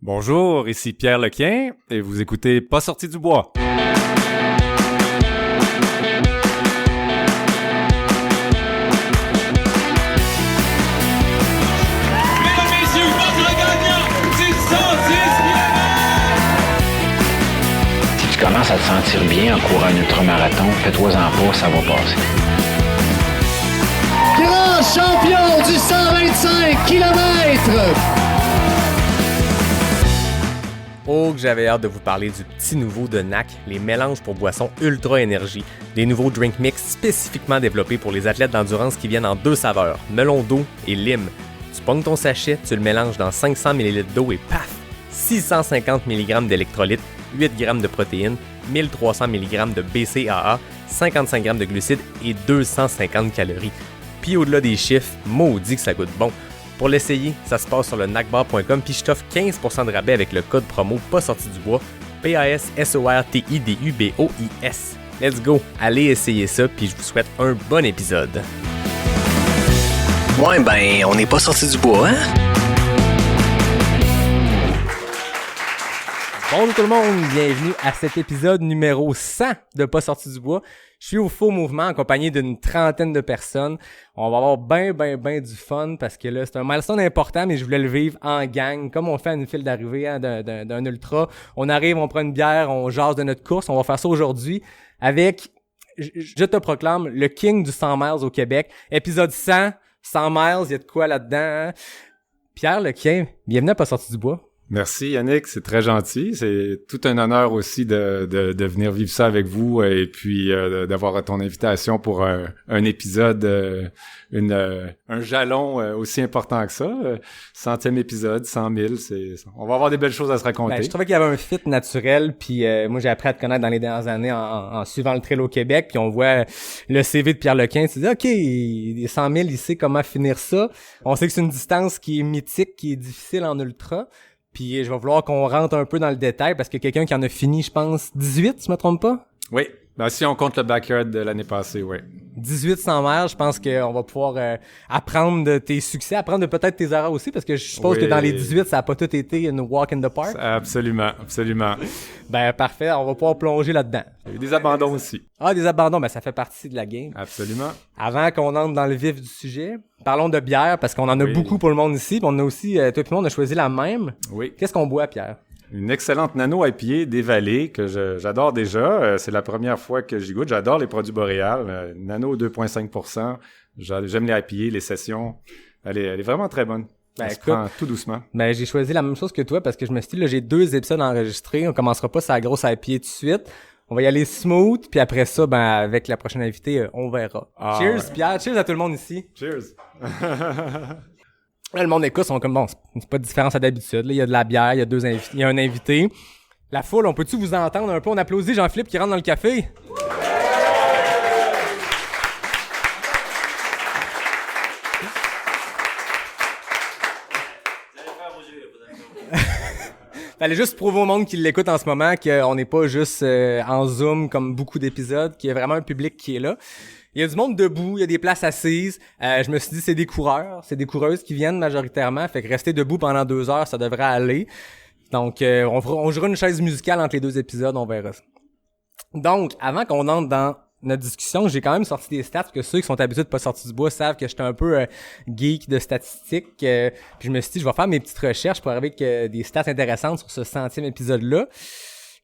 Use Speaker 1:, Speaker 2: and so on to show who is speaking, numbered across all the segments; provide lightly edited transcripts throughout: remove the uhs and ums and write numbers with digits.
Speaker 1: Bonjour, ici Pierre Lequien et vous écoutez Pas sorti du bois.
Speaker 2: Si tu commences à te sentir bien en courant un ultramarathon, fais-toi-en pas, ça va passer.
Speaker 3: Grand champion du 125 km!
Speaker 4: Oh, que j'avais hâte de vous parler du petit nouveau de NAC, les mélanges pour boissons Ultra Énergie, des nouveaux drink mix spécifiquement développés pour les athlètes d'endurance qui viennent en deux saveurs, melon d'eau et lime. Tu pognes ton sachet, tu le mélanges dans 500 ml d'eau et paf! 650 mg d'électrolytes, 8 g de protéines, 1300 mg de BCAA, 55 g de glucides et 250 calories. Puis au-delà des chiffres, maudit que ça goûte bon. Pour l'essayer, ça se passe sur le nacbar.com puis je t'offre 15% de rabais avec le code promo pas sorti du bois, PASSORTIDUBOIS. Let's go, allez essayer ça puis je vous souhaite un bon épisode.
Speaker 5: Ouais, ben, on n'est pas sorti du bois, hein?
Speaker 4: Bonjour tout le monde, bienvenue à cet épisode numéro 100 de Pas sorti du bois. Je suis au Faux Mouvement accompagné d'une trentaine de personnes. On va avoir ben du fun parce que là, c'est un milestone important, mais je voulais le vivre en gang. Comme on fait à une file d'arrivée d'un ultra, on arrive, on prend une bière, on jase de notre course. On va faire ça aujourd'hui avec, je te proclame, le king du 100 miles au Québec. Épisode 100 miles, il y a de quoi là-dedans, hein? Pierre Lequien, bienvenue à Pas sorti du bois.
Speaker 1: Merci Yannick, c'est très gentil. C'est tout un honneur aussi de venir vivre ça avec vous et puis d'avoir ton invitation pour un épisode, un jalon aussi important que ça. 100e épisode, 100 000, on va avoir des belles choses à se raconter.
Speaker 4: Ben, je trouvais qu'il y avait un fit naturel, puis moi j'ai appris à te connaître dans les dernières années en suivant le trail au Québec, puis on voit le CV de Pierre Lequin, tu dis ok, les 100 000, il sait comment finir ça. On sait que c'est une distance qui est mythique, qui est difficile en ultra. Puis je vais vouloir qu'on rentre un peu dans le détail parce que quelqu'un qui en a fini, je pense, 18, si je me trompe pas?
Speaker 1: Oui, ben, si on compte le backyard de l'année passée, oui.
Speaker 4: 18 100 miles, je pense qu'on va pouvoir apprendre de tes succès, apprendre de peut-être tes erreurs aussi, parce que je suppose que dans les 18, ça a pas tout été une walk in the park.
Speaker 1: Absolument.
Speaker 4: Ben parfait, on va pouvoir plonger là-dedans.
Speaker 1: Il y a eu des abandons aussi.
Speaker 4: Ah, des abandons, ben ça fait partie de la game.
Speaker 1: Absolument.
Speaker 4: Avant qu'on entre dans le vif du sujet, parlons de bière, parce qu'on en a beaucoup pour le monde ici, puis on a aussi, toi et moi, on a choisi la même.
Speaker 1: Oui.
Speaker 4: Qu'est-ce qu'on boit, Pierre?
Speaker 1: Une excellente Nano IPA des Vallées que j'adore déjà. C'est la première fois que j'y goûte. J'adore les produits boréales. Nano 2,5%. J'aime les IPA, les sessions. Elle est vraiment très bonne.
Speaker 4: Ben,
Speaker 1: elle se prend tout doucement.
Speaker 4: Ben, j'ai choisi la même chose que toi parce que je me suis dit, là, j'ai 2 épisodes enregistrés. On commencera pas sur la grosse IPA tout de suite. On va y aller smooth, puis après ça, ben, avec la prochaine invitée, on verra. Cheers, ouais. Pierre. Cheers à tout le monde ici.
Speaker 1: Cheers.
Speaker 4: Là, le monde écoute, sont comme bon, c'est pas de différence à d'habitude. Là, il y a de la bière, il y a il y a un invité. La foule, on peut-tu vous entendre un peu? On applaudit Jean-Philippe qui rentre dans le café. Fallait juste prouver au monde qui l'écoute en ce moment qu'on n'est pas juste en Zoom comme beaucoup d'épisodes, qu'il y a vraiment un public qui est là. Il y a du monde debout, il y a des places assises. Je me suis dit, c'est des coureurs, c'est des coureuses qui viennent majoritairement. Fait que rester debout pendant 2 heures, ça devrait aller. Donc, on jouera une chaise musicale entre les 2 épisodes, on verra ça. Donc, avant qu'on entre dans notre discussion, j'ai quand même sorti des stats, parce que ceux qui sont habitués de pas sortir du bois savent que j'étais un peu geek de statistiques. Puis je me suis dit, je vais faire mes petites recherches pour arriver avec des stats intéressantes sur ce 100e épisode-là.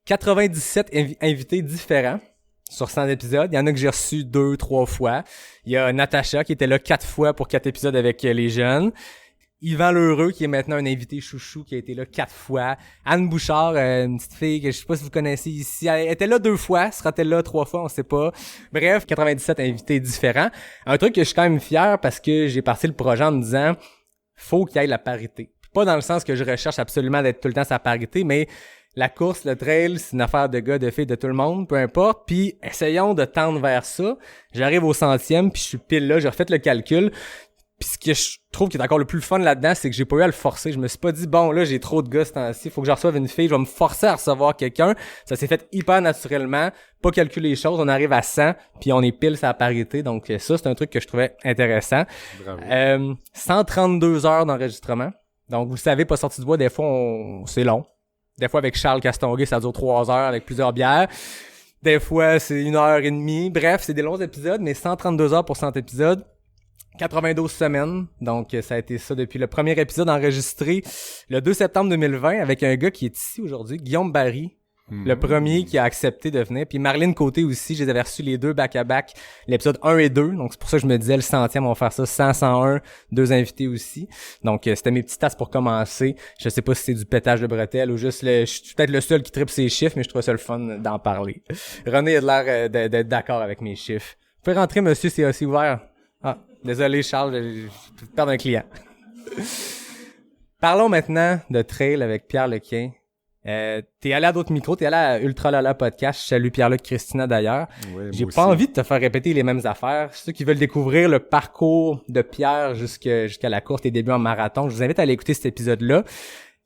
Speaker 4: 97 invités différents. Sur 100 épisodes, il y en a que j'ai reçu 2-3 fois. Il y a Natacha qui était là 4 fois pour 4 épisodes avec les jeunes. Yvan Lheureux qui est maintenant un invité chouchou qui a été là 4 fois. Anne Bouchard, une petite fille que je sais pas si vous connaissez ici. Elle était là 2 fois, sera-t-elle là 3 fois, on sait pas. Bref, 97 invités différents. Un truc que je suis quand même fier parce que j'ai parti le projet en me disant faut qu'il y ait la parité. Pas dans le sens que je recherche absolument d'être tout le temps sa parité, mais la course, le trail, c'est une affaire de gars, de filles, de tout le monde, peu importe. Puis essayons de tendre vers ça. J'arrive au 100e, puis je suis pile là, j'ai refait le calcul. Puis ce que je trouve qui est encore le plus fun là-dedans, c'est que j'ai pas eu à le forcer. Je me suis pas dit, bon, là, j'ai trop de gars ce temps-ci, faut que je reçoive une fille, je vais me forcer à recevoir quelqu'un. Ça s'est fait hyper naturellement, pas calculer les choses, on arrive à 100, puis on est pile sur la parité. Donc ça, c'est un truc que je trouvais intéressant. 132 heures d'enregistrement. Donc, vous le savez, pas sorti du bois, des fois, c'est long. Des fois, avec Charles Castonguay, ça dure 3 heures avec plusieurs bières. Des fois, c'est 1h30. Bref, c'est des longs épisodes, mais 132 heures pour 100 épisodes. 92 semaines. Donc, ça a été ça depuis le premier épisode enregistré le 2 septembre 2020 avec un gars qui est ici aujourd'hui, Guillaume Barry. Le premier qui a accepté de venir. Puis Marlène Côté aussi, je les avais reçus les deux back-à-back, l'épisode 1 et 2. Donc c'est pour ça que je me disais le 100e, on va faire ça 100, 101, 2 invités aussi. Donc c'était mes petites tasses pour commencer. Je sais pas si c'est du pétage de bretelles ou juste je suis peut-être le seul qui tripe ses chiffres, mais je trouve ça le fun d'en parler. René a l'air d'être d'accord avec mes chiffres. Vous pouvez rentrer, monsieur, c'est aussi ouvert. Ah, désolé Charles, je perds un client. Parlons maintenant de trail avec Pierre Lequin. T'es allé à d'autres micros, t'es allé à Ultra Lala Podcast. Je salue Pierre-Luc Christina d'ailleurs.
Speaker 1: Ouais,
Speaker 4: j'ai pas envie de te faire répéter les mêmes affaires. Ceux qui veulent découvrir le parcours de Pierre jusqu'à la course, tes débuts en marathon, je vous invite à aller écouter cet épisode-là.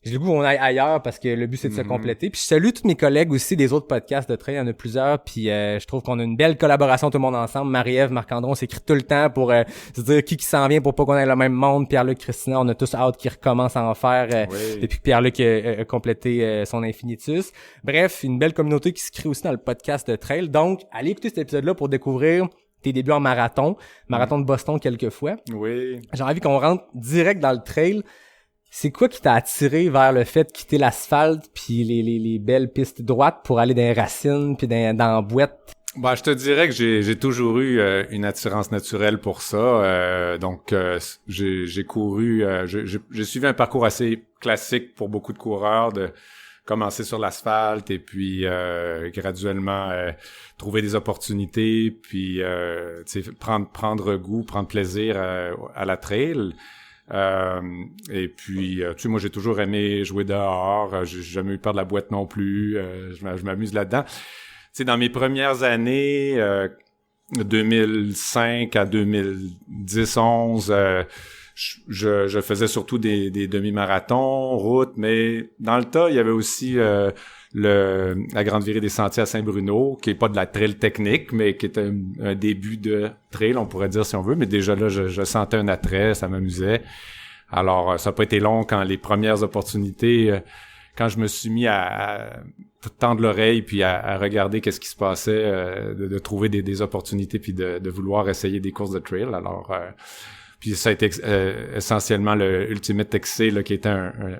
Speaker 4: J'ai le goût qu'on aille ailleurs parce que le but c'est de se compléter. Puis je salue tous mes collègues aussi des autres podcasts de trail, il y en a plusieurs. Puis je trouve qu'on a une belle collaboration tout le monde ensemble. Marie-Ève, Marc-André, on s'écrit tout le temps pour se dire qui s'en vient pour pas qu'on ait le même monde. Pierre-Luc, Christina, on a tous hâte qu'ils recommencent à en faire depuis que Pierre-Luc a complété son infinitus. Bref, une belle communauté qui se crée aussi dans le podcast de trail. Donc, allez écouter cet épisode-là pour découvrir tes débuts en marathon de Boston quelquefois.
Speaker 1: Oui.
Speaker 4: J'ai envie qu'on rentre direct dans le trail. C'est quoi qui t'a attiré vers le fait de quitter l'asphalte puis les belles pistes droites pour aller dans les racines puis dans la boîte?
Speaker 1: Ben, je te dirais que j'ai toujours eu une attirance naturelle pour ça. Donc, j'ai couru, j'ai suivi un parcours assez classique pour beaucoup de coureurs, de commencer sur l'asphalte et puis graduellement trouver des opportunités, puis prendre goût, prendre plaisir à la trail. Et puis, tu sais, moi, j'ai toujours aimé jouer dehors. J'ai jamais eu peur de la boîte non plus. Je m'amuse là-dedans. Tu sais, dans mes premières années, 2005 à 2010-11, je faisais surtout des demi-marathons, route, mais dans le tas, il y avait aussi la Grande Virée des Sentiers à Saint-Bruno, qui est pas de la trail technique, mais qui est un début de trail, on pourrait dire si on veut, mais déjà là, je sentais un attrait, ça m'amusait. Alors, ça n'a pas été long quand les premières opportunités, quand je me suis mis à tendre l'oreille puis à regarder qu'est-ce qui se passait, de trouver des opportunités puis de vouloir essayer des courses de trail. Alors, puis ça a été essentiellement le Ultimate XC là, qui était un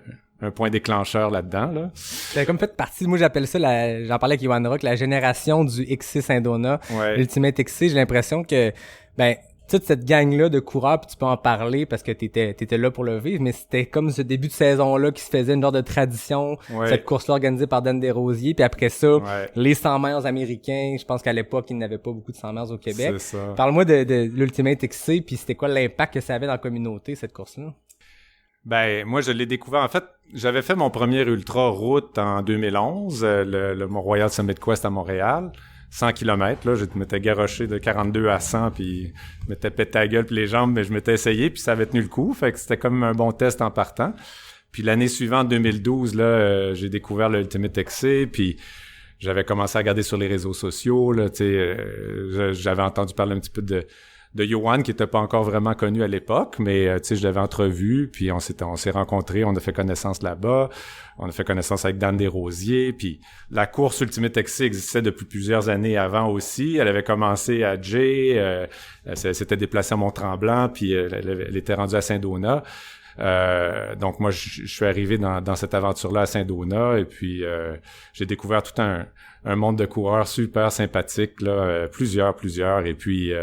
Speaker 1: point déclencheur là-dedans. Là.
Speaker 4: Ça a comme fait partie, moi j'appelle ça, j'en parlais avec Yohan Rock, la génération du XC Saint-Donat.
Speaker 1: Ouais.
Speaker 4: L'Ultimate XC, j'ai l'impression que, toute cette gang-là de coureurs, puis tu peux en parler parce que t'étais là pour le vivre, mais c'était comme ce début de saison-là qui se faisait une genre de tradition, cette course-là organisée par Dan Desrosiers, puis après ça, les 100 miles américains, je pense qu'à l'époque, il n'y avait pas beaucoup de 100 miles au Québec.
Speaker 1: C'est ça.
Speaker 4: Parle-moi de l'Ultimate XC, puis c'était quoi l'impact que ça avait dans la communauté, cette course-là?
Speaker 1: Ben, moi, je l'ai découvert. En fait, j'avais fait mon premier ultra route en 2011, le Mont-Royal Summit Quest à Montréal. 100 km, là, je m'étais garoché de 42 à 100, puis je m'étais pété la gueule puis les jambes, mais je m'étais essayé, puis ça avait tenu le coup, fait que c'était comme un bon test en partant. Puis l'année suivante, 2012, là, j'ai découvert le Ultimate XC, puis j'avais commencé à regarder sur les réseaux sociaux, là, tu sais, j'avais entendu parler un petit peu de Yohan, qui était pas encore vraiment connu à l'époque, mais tu sais, je l'avais entrevu, puis on s'est rencontrés, on a fait connaissance là-bas, on a fait connaissance avec Dan Desrosiers, puis la course Ultimate XC existait depuis plusieurs années avant aussi. Elle avait commencé à Jay, elle s'était déplacée à Mont-Tremblant, puis elle était rendue à Saint-Donat. Donc moi, je suis arrivé dans cette aventure-là à Saint-Donat, et puis j'ai découvert tout un monde de coureurs super sympathiques, là, plusieurs, et puis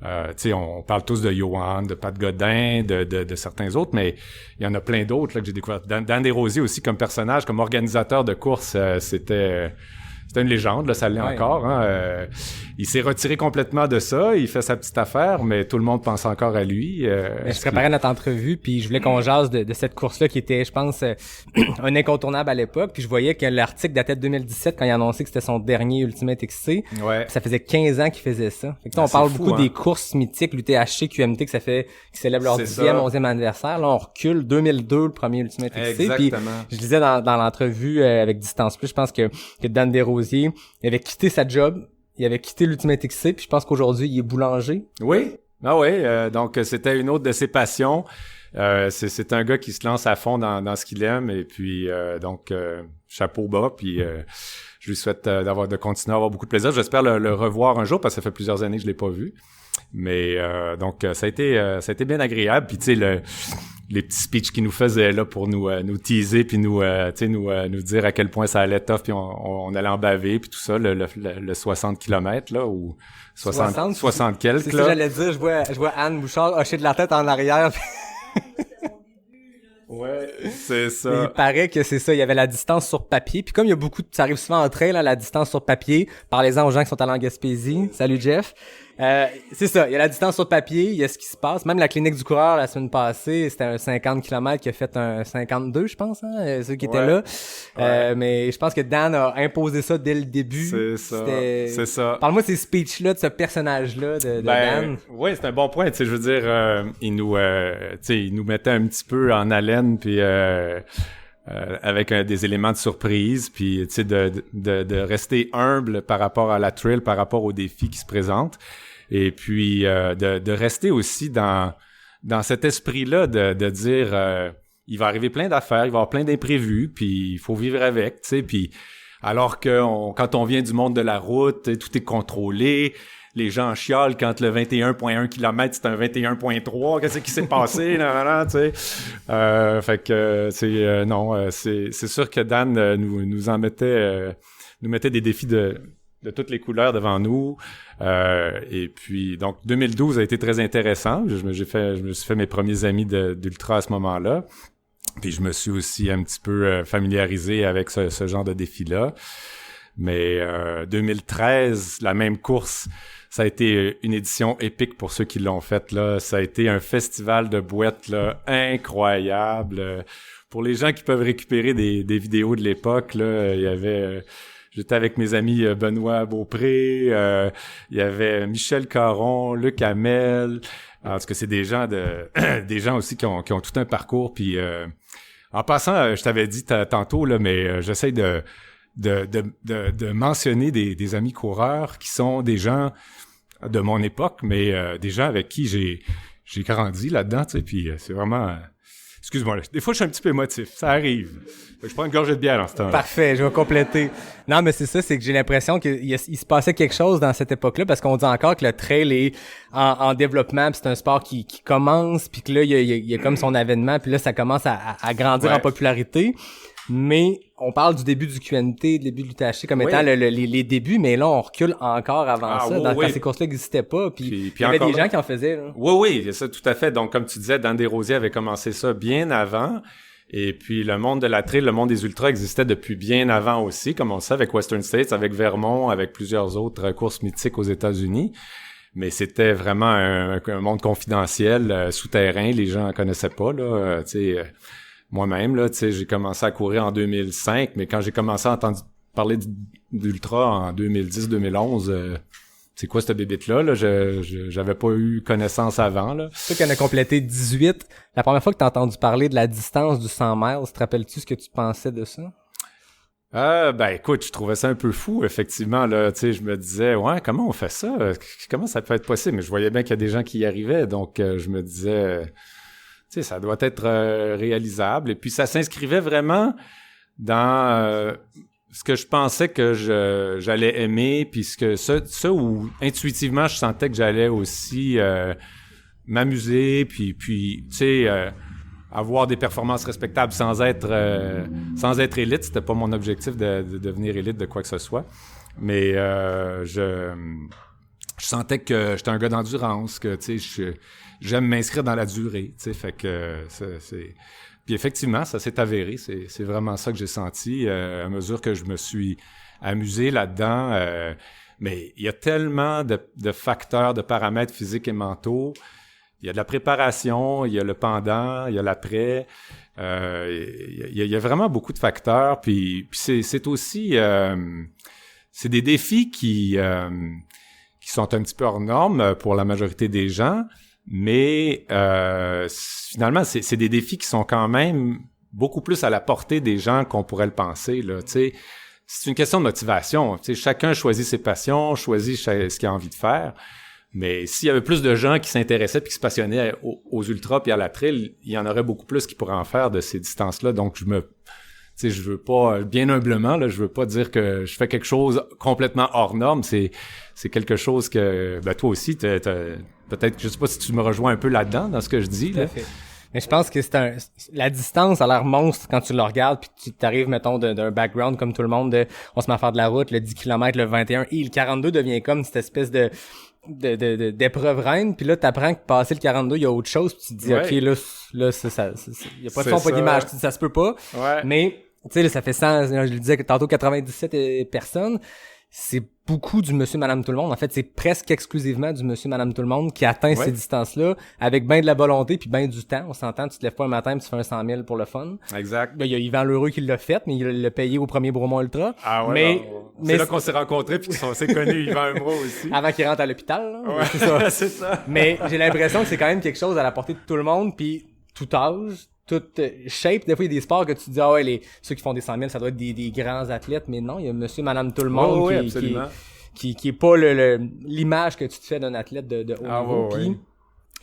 Speaker 1: tu sais, on parle tous de Yohan, de Pat Godin, de certains autres, mais il y en a plein d'autres là que j'ai découvert. Dan Desrosiers aussi comme personnage, comme organisateur de course, c'était une légende, là, ça l'est encore. Hein. Il s'est retiré complètement de ça, il fait sa petite affaire, mais tout le monde pense encore à lui.
Speaker 4: Je préparais notre entrevue, puis je voulais qu'on jase de cette course-là qui était, je pense, un incontournable à l'époque. Puis je voyais que l'article datait de 2017 quand il a annoncé que c'était son dernier Ultimate XC.
Speaker 1: Ouais.
Speaker 4: Ça faisait 15 ans qu'il faisait ça. Fait que on parle beaucoup des courses mythiques, l'UTHC, QMT, qui célèbrent leur 10e, 11e anniversaire. Là, on recule 2002, le premier Ultimate XC.
Speaker 1: Exactement.
Speaker 4: Puis je disais dans l'entrevue avec Distance Plus, je pense que Dan Desrosiers, il avait quitté sa job, il avait quitté l'Ultimate XC, puis je pense qu'aujourd'hui, il est boulanger.
Speaker 1: Oui. Ah oui, donc c'était une autre de ses passions. C'est un gars qui se lance à fond dans ce qu'il aime et puis donc chapeau bas puis je lui souhaite de continuer à avoir beaucoup de plaisir. J'espère le revoir un jour parce que ça fait plusieurs années que je l'ai pas vu. Mais donc ça a été bien agréable puis tu sais les petits speeches qu'il nous faisait là pour nous teaser puis nous dire à quel point ça allait tough puis on allait en baver puis tout ça le 60 km là ou 60 quelques
Speaker 4: c'est
Speaker 1: là.
Speaker 4: Ça j'allais dire, je vois Anne Bouchard hocher de la tête en arrière.
Speaker 1: Ouais, c'est ça.
Speaker 4: Mais il paraît que c'est ça, il y avait la distance sur papier. Puis comme il y a beaucoup ça arrive souvent en trail, là, la distance sur papier, parlez-en aux gens qui sont allés en Gaspésie. Salut Jeff. C'est ça, il y a la distance sur papier, il y a ce qui se passe. Même la clinique du coureur la semaine passée, c'était un 50 km qui a fait un 52, je pense, hein, ceux qui étaient là. Mais je pense que Dan a imposé ça dès le début.
Speaker 1: C'est ça.
Speaker 4: Parle-moi de ces speeches-là, de ce personnage-là de Dan.
Speaker 1: Oui, c'est un bon point. Tu sais, je veux dire, il nous mettait un petit peu en haleine, puis avec des éléments de surprise, puis tu sais, de rester humble par rapport à la trail, par rapport aux défis qui se présentent, et puis de rester aussi dans cet esprit-là de dire il va arriver plein d'affaires, il va y avoir plein d'imprévus, puis il faut vivre avec, tu sais, puis alors que quand on vient du monde de la route, tout est contrôlé. Les gens chialent quand le 21.1 km c'est un 21.3. Qu'est-ce qui s'est passé? Tu sais. Fait que c'est sûr que Dan nous en mettait nous mettait des défis de toutes les couleurs devant nous. Et puis donc 2012 a été très intéressant. Je me suis fait mes premiers amis d'ultra à ce moment-là. Puis je me suis aussi un petit peu familiarisé avec ce genre de défi-là. Mais 2013, la même course, ça a été une édition épique pour ceux qui l'ont faite, là. Ça a été un festival de boîtes là, incroyable. Pour les gens qui peuvent récupérer des vidéos de l'époque, là, il y avait... J'étais avec mes amis Benoît Beaupré, il y avait Michel Caron, Luc Hamel. En tout cas, c'est des gens des gens aussi qui ont tout un parcours. Puis en passant, je t'avais dit tantôt, là, mais j'essaie de mentionner des amis coureurs qui sont des gens de mon époque, mais des gens avec qui j'ai grandi là-dedans, tu sais, puis c'est vraiment... Excuse-moi, des fois je suis un petit peu émotif, ça arrive. Je prends une gorgée de bière en ce temps-là.
Speaker 4: Parfait, je vais compléter. Non, mais c'est ça, c'est que j'ai l'impression qu'il se passait quelque chose dans cette époque-là, parce qu'on dit encore que le trail est en développement, puis c'est un sport qui commence, puis que là, il y a comme son avènement, puis là, ça commence à grandir en popularité. Mais on parle du début du QNT, du début de l'UTHC comme étant les débuts, mais là, on recule encore avant ça, quand ces courses-là n'existaient pas, puis il y avait des gens qui en faisaient. Là.
Speaker 1: Oui, ça, tout à fait. Donc, comme tu disais, Dan Desrosiers avait commencé ça bien avant, et puis le monde de la trail, le monde des ultras existait depuis bien avant aussi, comme on le sait, avec Western States, avec Vermont, avec plusieurs autres courses mythiques aux États-Unis. Mais c'était vraiment un monde confidentiel, souterrain, les gens en connaissaient pas, là, tu sais... Moi-même, là, tu sais, j'ai commencé à courir en 2005, mais quand j'ai commencé à entendre parler d'ultra en 2010-2011, c'est quoi cette bébête-là? Là? J'avais pas eu connaissance avant. Là.
Speaker 4: Toi qui en as complété 18, la première fois que t'as entendu parler de la distance du 100 miles, te rappelles-tu ce que tu pensais de ça?
Speaker 1: Ben écoute, je trouvais ça un peu fou, effectivement. Là, tu sais, je me disais, ouais, comment on fait ça? Comment ça peut être possible? Mais je voyais bien qu'il y a des gens qui y arrivaient, donc je me disais... Tu sais, ça doit être réalisable. Et puis, ça s'inscrivait vraiment dans ce que je pensais que j'allais aimer, puis ça où intuitivement, je sentais que j'allais aussi m'amuser, puis tu sais, avoir des performances respectables sans être élite. C'était pas mon objectif de devenir élite de quoi que ce soit. Mais je sentais que j'étais un gars d'endurance, que tu sais, j'aime m'inscrire dans la durée, tu sais, fait que c'est... Puis effectivement, ça s'est avéré, c'est vraiment ça que j'ai senti à mesure que je me suis amusé là-dedans. Mais il y a tellement de facteurs, de paramètres physiques et mentaux. Il y a de la préparation, il y a le pendant, il y a l'après. Il y a vraiment beaucoup de facteurs. Puis c'est aussi... c'est des défis qui sont un petit peu hors norme pour la majorité des gens. Mais finalement, c'est des défis qui sont quand même beaucoup plus à la portée des gens qu'on pourrait le penser. Là, tu sais, c'est une question de motivation. Tu sais, chacun choisit ses passions, choisit ce qu'il a envie de faire. Mais s'il y avait plus de gens qui s'intéressaient puis qui se passionnaient aux ultras puis à la trail, il y en aurait beaucoup plus qui pourraient en faire de ces distances-là. Donc, je veux pas, bien humblement, là, je veux pas dire que je fais quelque chose complètement hors norme. C'est quelque chose que, toi aussi, peut-être, je sais pas si tu me rejoins un peu là-dedans, dans ce que je dis, là.
Speaker 4: Mais je pense que la distance a l'air monstre quand tu le regardes puis tu t'arrives, mettons, d'un background comme tout le monde on se met à faire de la route, le 10 km, le 21, et le 42 devient comme cette espèce d'épreuve reine, puis là t'apprends que passer le 42 il y a autre chose, puis tu te dis OK, là ça il y a pas de son, pas d'image, tu dis ça se peut pas. Mais tu sais là, ça fait 100, je le disais tantôt, 97 personnes, c'est beaucoup du monsieur madame tout le monde. En fait, c'est presque exclusivement du monsieur madame tout le monde qui atteint ces distances-là avec ben de la volonté puis ben du temps. On s'entend, tu te lèves pas un matin puis tu fais un 100 000 pour le fun.
Speaker 1: Exact.
Speaker 4: Ben, il y a Yvan Lheureux qui l'a fait, mais il l'a payé au premier Bromont Ultra.
Speaker 1: Ah ouais. Mais c'est là qu'on s'est rencontrés puis qu'on s'est connus, Yvan et moi aussi.
Speaker 4: Avant qu'il rentre à l'hôpital, là.
Speaker 1: Ouais, c'est ça. C'est ça.
Speaker 4: Mais j'ai l'impression que c'est quand même quelque chose à la portée de tout le monde, puis tout âge, toute shape. Des fois, il y a des sports que tu te dis, ah ouais, ceux qui font des 100 000, ça doit être des grands athlètes, mais non, il y a monsieur, madame, tout le monde qui est pas l'image que tu te fais d'un athlète de haut niveau. Puis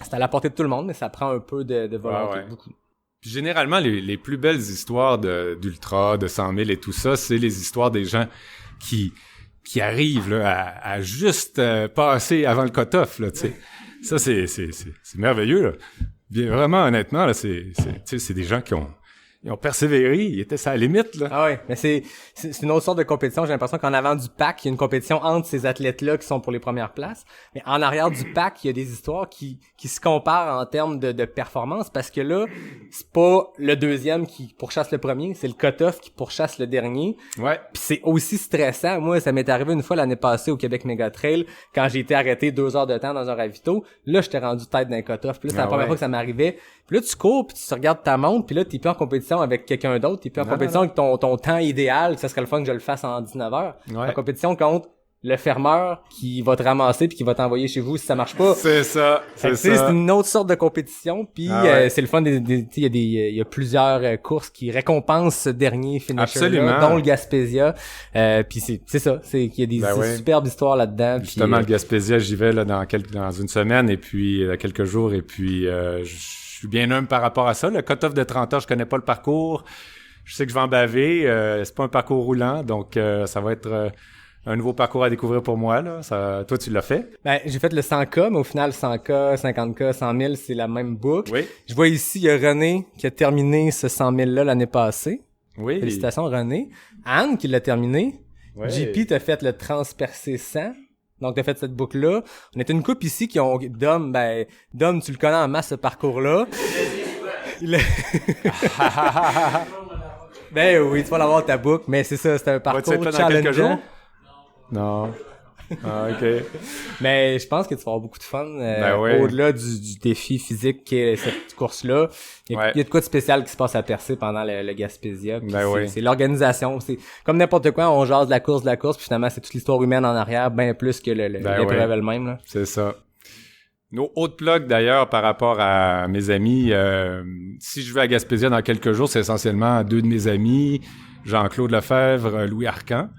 Speaker 4: c'est à la portée de tout le monde, mais ça prend un peu de volonté, beaucoup.
Speaker 1: Puis généralement, les plus belles histoires d'ultra, de 100 000 et tout ça, c'est les histoires des gens qui arrivent là, à juste passer avant le cut-off, là, tu sais. Ça, c'est merveilleux, là. Bien, vraiment, honnêtement, là, c'est des gens qui ont persévéré, ils étaient à la limite, là.
Speaker 4: Ah ouais, mais c'est une autre sorte de compétition. J'ai l'impression qu'en avant du pack, il y a une compétition entre ces athlètes-là qui sont pour les premières places. Mais en arrière du pack, il y a des histoires qui se comparent en termes de performance, parce que là, c'est pas le deuxième qui pourchasse le premier, c'est le cut-off qui pourchasse le dernier.
Speaker 1: Ouais.
Speaker 4: Puis c'est aussi stressant. Moi, ça m'est arrivé une fois l'année passée au Québec Mega Trail, quand j'ai été arrêté 2 heures de temps dans un ravito. Là, j'étais rendu tête d'un cut-off. Puis là, c'est la première fois que ça m'arrivait. Puis là, tu cours, puis tu regardes ta montre, puis là, t'es plus en compétition avec quelqu'un d'autre, t'es plus en compétition avec ton temps idéal, que ça serait le fun que je le fasse en 19 heures.
Speaker 1: Ouais.
Speaker 4: En compétition contre le fermeur qui va te ramasser puis qui va t'envoyer chez vous si ça marche pas.
Speaker 1: C'est ça, c'est ça.
Speaker 4: C'est une autre sorte de compétition, puis c'est le fun. Il y a plusieurs courses qui récompensent ce dernier finisher-là, dont le Gaspésia. Puis c'est ça, c'est qu'il y a des superbes histoires là-dedans.
Speaker 1: Justement, le Gaspésia, j'y vais là dans une semaine et puis quelques jours, et puis je suis bien humble par rapport à ça. Le cut-off de 30 heures, je connais pas le parcours. Je sais que je vais en baver. C'est pas un parcours roulant, donc ça va être un nouveau parcours à découvrir pour moi, là. Toi, tu l'as fait?
Speaker 4: Ben, j'ai fait le 100K, mais au final, 100K, 50K, 100 000, c'est la même boucle.
Speaker 1: Oui.
Speaker 4: Je vois ici, il y a René qui a terminé ce 100 000-là l'année passée.
Speaker 1: Oui.
Speaker 4: Félicitations, René. Anne qui l'a terminé.
Speaker 1: Ouais.
Speaker 4: JP t'a fait le transpercé 100. Donc, t'as fait cette boucle-là. On était une couple ici qui ont... Dom, tu le connais en masse, ce parcours-là. Ben oui, tu vas l'avoir ta boucle, mais c'est ça, c'était un parcours
Speaker 1: challengeant. Dans quelques jours? Non. Ah, OK.
Speaker 4: Mais je pense que tu vas avoir beaucoup de fun au-delà du défi physique qu'est cette course-là. Il y a de quoi de spécial qui se passe à Percé pendant le Gaspésia. C'est l'organisation. C'est comme n'importe quoi, on jase de la course, puis finalement, c'est toute l'histoire humaine en arrière, bien plus que l'épreuve elle-même, là.
Speaker 1: C'est ça. Nos autres plugs, d'ailleurs, par rapport à mes amis, si je vais à Gaspésia dans quelques jours, c'est essentiellement 2 de mes amis, Jean-Claude Lefebvre, Louis Arcan,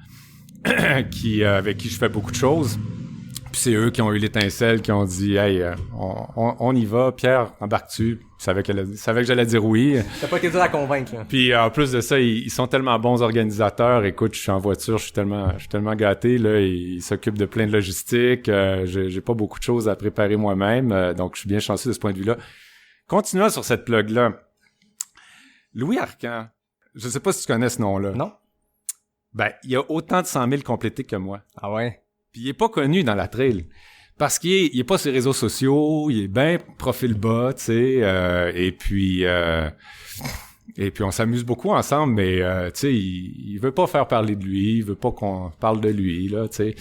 Speaker 1: avec qui je fais beaucoup de choses. Puis c'est eux qui ont eu l'étincelle, qui ont dit « Hey, on y va, Pierre, embarque-tu? » Je savais que j'allais dire oui.
Speaker 4: Ça n'a pas été dur à convaincre, là.
Speaker 1: Puis en plus de ça, ils sont tellement bons organisateurs. Écoute, je suis en voiture, je suis tellement gâté, là. Ils s'occupent de plein de logistique. J'ai pas beaucoup de choses à préparer moi-même. Donc, je suis bien chanceux de ce point de vue-là. Continuons sur cette plug-là. Louis Arcan, je sais pas si tu connais ce nom-là.
Speaker 4: Non.
Speaker 1: Ben, il y a autant de 100 000 complétés que moi.
Speaker 4: Ah ouais?
Speaker 1: Puis il est pas connu dans la trail. Parce qu'il est pas sur les réseaux sociaux, il est bien profil bas, tu sais, et puis on s'amuse beaucoup ensemble, mais tu sais, il veut pas faire parler de lui, il veut pas qu'on parle de lui, là, tu sais.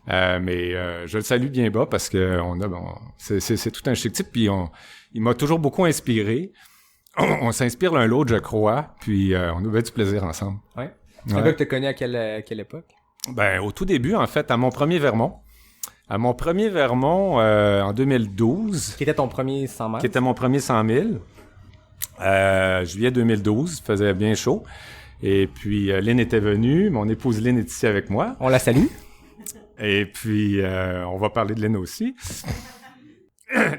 Speaker 1: Mais je le salue bien bas parce que c'est tout un chic type, puis il m'a toujours beaucoup inspiré. On s'inspire l'un l'autre, je crois, puis on a eu du plaisir ensemble.
Speaker 4: Ouais. C'est un gars que t'as connu à quelle époque? Ben,
Speaker 1: au tout début, en fait, à mon premier Vermont. En 2012.
Speaker 4: Qui était ton premier 100 000?
Speaker 1: Qui était mon premier 100 000. Juillet 2012, il faisait bien chaud. Et puis, Lynn était venue. Mon épouse Lynn est ici avec moi.
Speaker 4: On la salue.
Speaker 1: Et puis, on va parler de Lynn aussi.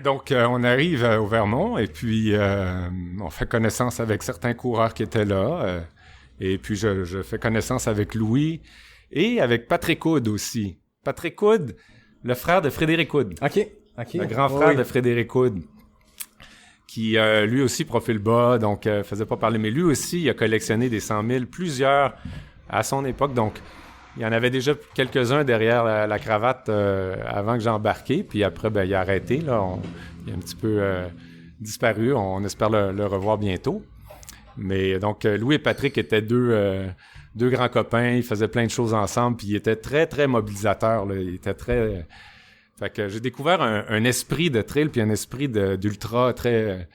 Speaker 1: Donc, on arrive au Vermont et puis on fait connaissance avec certains coureurs qui étaient là. Et puis, je fais connaissance avec Louis et avec Patrick Hood aussi. Patrick Hood, le frère de Frédéric Hood.
Speaker 4: OK.
Speaker 1: Le grand frère de Frédéric Hood, qui lui aussi profil bas, donc faisait pas parler. Mais lui aussi, il a collectionné des 100 000, plusieurs à son époque. Donc, il y en avait déjà quelques-uns derrière la cravate avant que j'ai embarqué. Puis après, il a arrêté. Là, il a un petit peu disparu. On espère le revoir bientôt. Mais donc, Louis et Patrick étaient deux grands copains. Ils faisaient plein de choses ensemble. Puis ils étaient très, très mobilisateurs. Là. Ils étaient très... Fait que j'ai découvert un esprit de trail puis un esprit d'ultra très,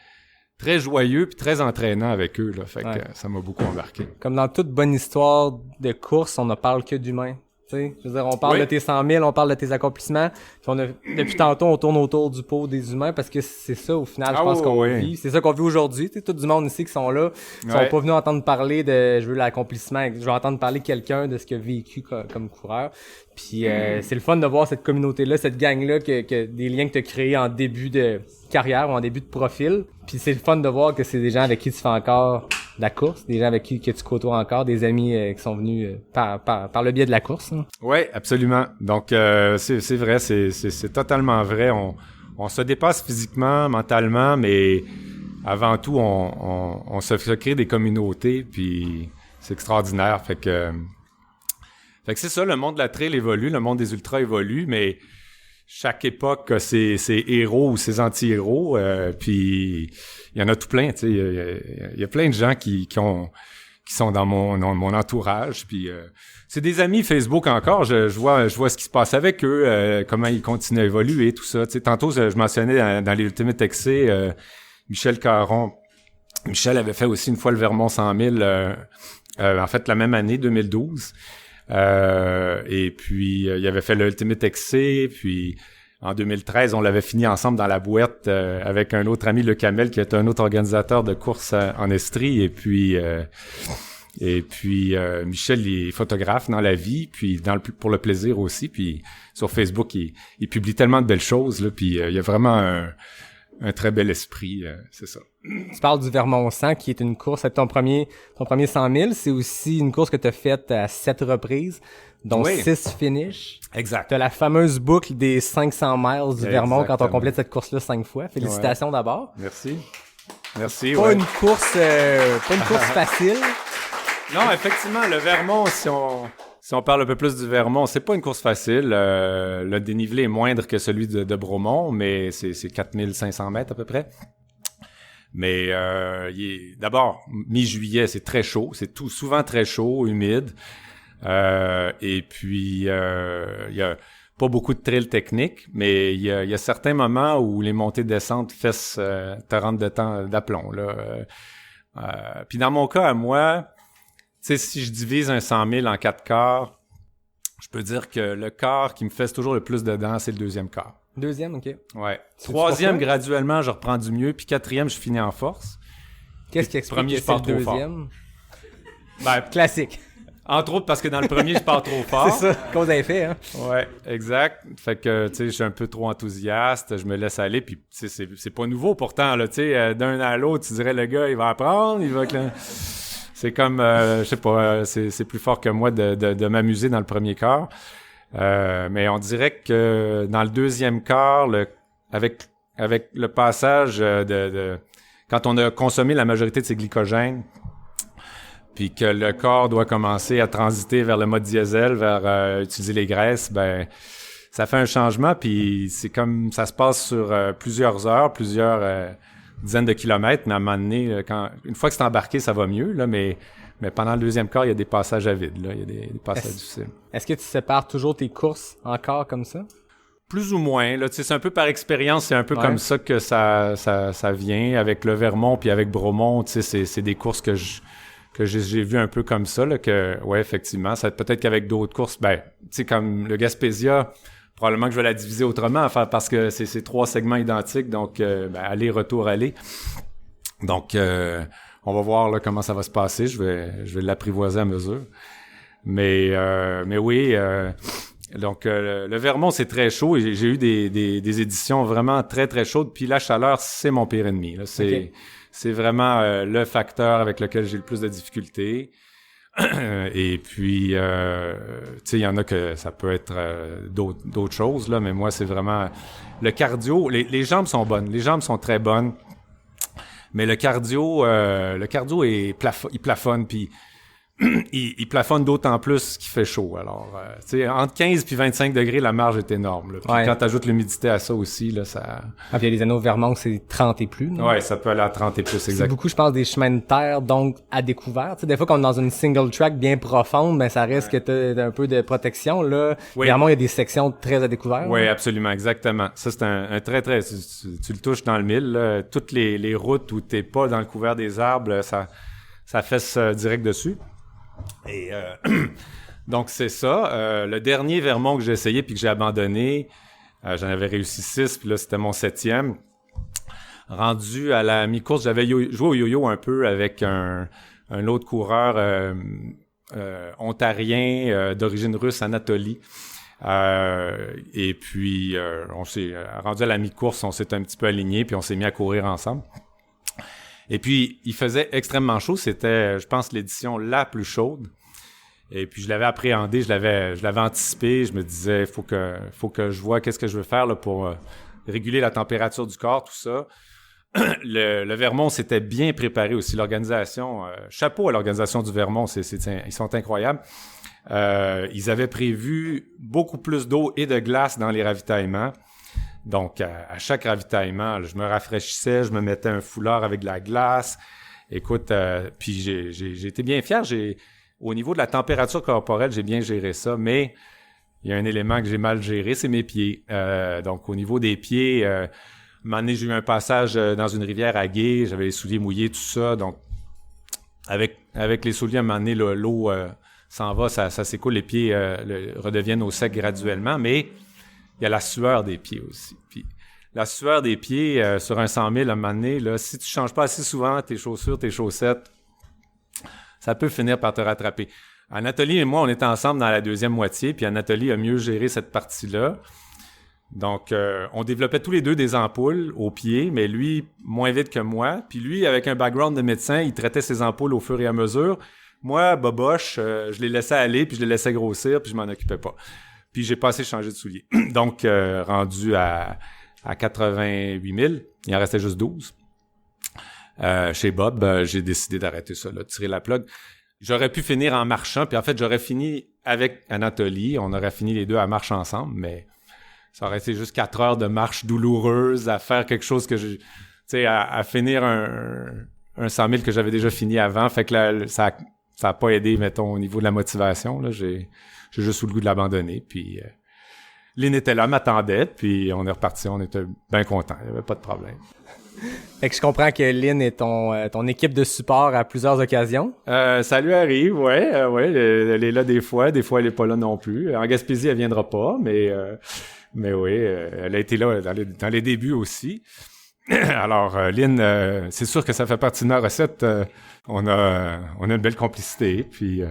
Speaker 1: très joyeux puis très entraînant avec eux. Là. Fait que ça m'a beaucoup embarqué.
Speaker 4: Comme dans toute bonne histoire de course, on ne parle que d'humains. T'sais, je veux dire, on parle de tes 100 000, on parle de tes accomplissements. Puis depuis tantôt, on tourne autour du pot des humains parce que c'est ça, au final, je pense qu'on vit. C'est ça qu'on vit aujourd'hui. Tu sais, tout du monde ici qui sont là, ils sont pas venus entendre parler de je veux l'accomplissement, je veux entendre parler quelqu'un de ce qu'il a vécu comme coureur. Puis c'est le fun de voir cette communauté-là, cette gang-là, que des liens que tu as créés en début de carrière ou en début de profil. Puis c'est le fun de voir que c'est des gens avec qui tu fais encore de la course, des gens avec qui que tu côtoies encore, des amis qui sont venus par le biais de la course. Hein.
Speaker 1: Oui, absolument. Donc c'est vrai, c'est totalement vrai. On se dépasse physiquement, mentalement, mais avant tout, on se crée des communautés, puis c'est extraordinaire. Fait que c'est ça, le monde de la trail évolue, le monde des ultras évolue, mais chaque époque a ses héros ou ses anti-héros, puis il y en a tout plein, tu sais, il y a plein de gens qui sont dans mon entourage, puis c'est des amis Facebook encore, je vois ce qui se passe avec eux, comment ils continuent à évoluer, tout ça, tu sais, tantôt je mentionnais dans les Ultimate XC, Michel Caron. Michel avait fait aussi une fois le Vermont 100 000, en fait la même année, 2012. Et puis il avait fait le Ultimate XC, puis en 2013 on l'avait fini ensemble dans la boîte avec un autre ami, Luc Hamel, qui est un autre organisateur de courses en Estrie, et puis Michel il est photographe dans la vie, puis pour le plaisir aussi, puis sur Facebook il publie tellement de belles choses là, puis il y a vraiment un très bel esprit, c'est ça.
Speaker 4: Tu parles du Vermont 100 qui est une course, ton premier 100 000, c'est aussi une course que tu as faite à 7 reprises, dont 6 finishes.
Speaker 1: Exact.
Speaker 4: Tu as la fameuse boucle des 500 miles du Vermont quand on complète cette course-là 5 fois. Félicitations d'abord.
Speaker 1: Merci.
Speaker 4: Pas une course facile.
Speaker 1: Non, effectivement, le Vermont, si on parle un peu plus du Vermont, c'est pas une course facile. Le dénivelé est moindre que celui de Bromont, mais c'est 4500 mètres à peu près. Mais d'abord, mi-juillet, c'est très chaud. C'est souvent très chaud, humide. Et puis, il y a pas beaucoup de trails techniques, mais il y a certains moments où les montées-descentes te rentrent d'aplomb. Puis dans mon cas, à moi, tu sais, si je divise un 100 000 en 4 quarts, je peux dire que le quart qui me fesse toujours le plus dedans, c'est le deuxième quart.
Speaker 4: Deuxième, OK.
Speaker 1: Ouais. Troisième, graduellement, je reprends du mieux. Puis quatrième, je finis en force.
Speaker 4: Qu'est-ce qui explique
Speaker 1: premier,
Speaker 4: que c'est le deuxième?
Speaker 1: Classique. Entre autres parce que dans le premier, je pars trop fort.
Speaker 4: C'est ça qu'on avait fait, hein?
Speaker 1: Ouais, exact. Fait que, tu sais, je suis un peu trop enthousiaste, je me laisse aller. Puis, tu sais, c'est pas nouveau pourtant, là. Tu sais, d'un à l'autre, tu dirais, le gars, il va apprendre, il va... C'est comme, je sais pas, c'est plus fort que moi de m'amuser dans le premier quart. Mais on dirait que dans le deuxième quart, avec le passage quand on a consommé la majorité de ses glycogènes, puis que le corps doit commencer à transiter vers le mode diesel, vers utiliser les graisses, ben ça fait un changement, puis c'est comme ça se passe sur plusieurs heures, plusieurs dizaines de kilomètres, mais à un moment donné, une fois que c'est embarqué, ça va mieux, là, mais pendant le deuxième quart, il y a des passages à vide, là, il y a des passages difficiles.
Speaker 4: Est-ce que tu sépares toujours tes courses encore comme ça?
Speaker 1: Plus ou moins, là, tu sais, c'est un peu par expérience, c'est un peu comme ça que ça vient, avec le Vermont puis avec Bromont, tu sais, c'est des courses que j'ai vu un peu comme ça, là, que, ouais, effectivement, ça peut-être qu'avec d'autres courses, ben, tu sais, comme le Gaspésia, probablement que je vais la diviser autrement, parce que c'est 3 segments identiques, donc, aller, retour, aller. Donc, on va voir, là, comment ça va se passer, je vais l'apprivoiser à mesure. Mais oui, Donc, le Vermont, c'est très chaud. Et j'ai eu des éditions vraiment très, très chaudes. Puis la chaleur, c'est mon pire ennemi. Là. C'est vraiment le facteur avec lequel j'ai le plus de difficultés. Et puis, tu sais, il y en a que ça peut être d'autres choses, là. Mais moi, c'est vraiment le cardio. Les jambes sont bonnes. Les jambes sont très bonnes. Mais le cardio il plafonne. Puis, il plafonne d'autant plus qu'il fait chaud. Alors, tu sais, entre 15 puis 25 degrés, la marge est énorme. Là. Puis quand t'ajoutes l'humidité à ça aussi, là, ça...
Speaker 4: Ah, puis il y a les anneaux Vermont, c'est 30 et plus. Non?
Speaker 1: Ouais, ça peut aller à 30 et plus, exactement.
Speaker 4: C'est beaucoup, je pense, des chemins de terre, donc à découvert. Tu sais, des fois, quand on est dans une single track bien profonde, ben ça reste que t'as un peu de protection. Là, Vermont, il y a des sections très à découvert.
Speaker 1: Oui, absolument, exactement. Ça, c'est un très, très... Tu le touches dans le mille. Là. Toutes les routes où t'es pas dans le couvert des arbres, ça fesse direct dessus. Et donc c'est ça. Le dernier Vermont que j'ai essayé puis que j'ai abandonné, j'en avais réussi 6, puis là c'était mon 7e. Rendu à la mi-course, j'avais joué au yo-yo un peu avec un autre coureur ontarien d'origine russe, Anatoly. Et puis on s'est rendu à la mi-course, on s'est un petit peu alignés puis on s'est mis à courir ensemble. Et puis, il faisait extrêmement chaud. C'était, je pense, l'édition la plus chaude. Et puis, je l'avais appréhendé, je l'avais anticipé. Je me disais, faut que je vois qu'est-ce que je veux faire là, pour réguler la température du corps, tout ça. Le Vermont s'était bien préparé aussi. L'organisation, chapeau à l'organisation du Vermont, ils sont incroyables. Ils avaient prévu beaucoup plus d'eau et de glace dans les ravitaillements. Donc, à chaque ravitaillement, là, je me rafraîchissais, je me mettais un foulard avec de la glace. Écoute, puis j'ai été bien fier. Au niveau de la température corporelle, j'ai bien géré ça, mais il y a un élément que j'ai mal géré, c'est mes pieds. Donc, au niveau des pieds, un moment donné, j'ai eu un passage dans une rivière à Gué, j'avais les souliers mouillés, tout ça. Donc, avec les souliers, à un moment donné, l'eau s'en va, ça s'écoule, les pieds redeviennent au sec graduellement, mais il y a la sueur des pieds aussi. Puis la sueur des pieds sur un 100 000 à un moment donné, là, si tu changes pas assez souvent tes chaussures, tes chaussettes, ça peut finir par te rattraper. Anatoly et moi, on était ensemble dans la deuxième moitié, puis Anatoly a mieux géré cette partie-là. Donc, on développait tous les deux des ampoules aux pieds, mais lui, moins vite que moi. Puis lui, avec un background de médecin, il traitait ses ampoules au fur et à mesure. Moi, boboche, je les laissais aller, puis je les laissais grossir, puis je m'en occupais pas. Puis j'ai pas assez changé de souliers. Donc, rendu à 88 000, il en restait juste 12. Chez Bob, j'ai décidé d'arrêter ça, là, de tirer la plug. J'aurais pu finir en marchant, puis en fait, j'aurais fini avec Anatoly. On aurait fini les deux à marche ensemble, mais ça aurait été juste 4 heures de marche douloureuse à faire quelque chose que tu sais, à finir un 100 000 que j'avais déjà fini avant. Fait que là, ça a pas aidé, mettons, au niveau de la motivation, là. J'ai juste eu le goût de l'abandonner, puis Lynn était là, m'attendait, puis on est reparti, on était bien contents, il n'y avait pas de problème.
Speaker 4: Fait que je comprends que Lynn est ton équipe de support à plusieurs occasions.
Speaker 1: Ça lui arrive, ouais, elle est là des fois elle est pas là non plus. En Gaspésie, elle viendra pas, mais oui, elle a été là dans les débuts aussi. Alors, Lynn, c'est sûr que ça fait partie de ma recette. On a une belle complicité, puis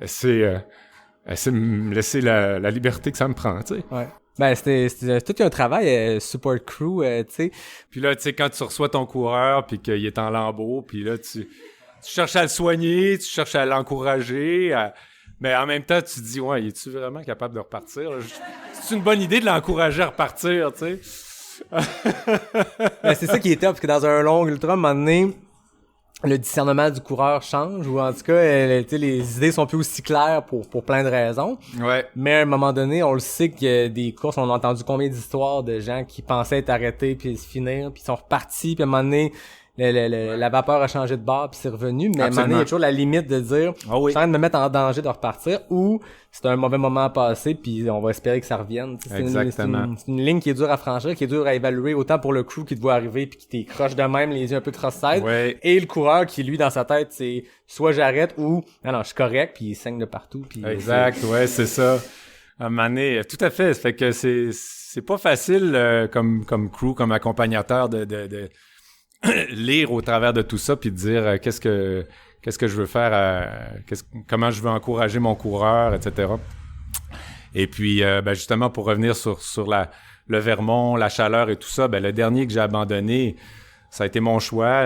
Speaker 1: c'est me laisser la liberté que ça me prend, tu sais.
Speaker 4: Ouais. Ben, c'était tout un travail, support crew, tu sais.
Speaker 1: Puis là, tu sais, quand tu reçois ton coureur, puis qu'il est en lambeau, puis là, tu cherches à le soigner, tu cherches à l'encourager, mais en même temps, tu te dis, ouais, es-tu vraiment capable de repartir? C'est une bonne idée de l'encourager à repartir, tu sais.
Speaker 4: Ben, c'est ça qui est top, parce que dans un long ultra, à un moment donné, le discernement du coureur change, ou en tout cas, les idées sont plus aussi claires pour plein de raisons.
Speaker 1: Ouais.
Speaker 4: Mais à un moment donné, on le sait qu'il y a des courses, on a entendu combien d'histoires de gens qui pensaient être arrêtés puis se finir, puis sont repartis, puis à un moment donné, la vapeur a changé de bord puis c'est revenu, mais à un moment donné, il y a toujours la limite de dire je suis en train de me mettre en danger de repartir, ou c'est un mauvais moment à passer puis on va espérer que ça revienne.
Speaker 1: Exactement.
Speaker 4: C'est une ligne qui est dure à franchir, qui est dure à évaluer, autant pour le crew qui te voit arriver puis qui t'écroche de même, les yeux un peu cross-side, et le coureur qui, lui, dans sa tête, c'est soit j'arrête ou non, je suis correct, puis il saigne de partout. Puis
Speaker 1: exact, ouais, c'est ça. À un moment donné, tout à fait. Ça fait que c'est pas facile comme crew, comme accompagnateur de lire au travers de tout ça puis de dire qu'est-ce que je veux faire, comment je veux encourager mon coureur, etc. Et puis, justement, pour revenir sur le Vermont, la chaleur et tout ça, le dernier que j'ai abandonné, ça a été mon choix.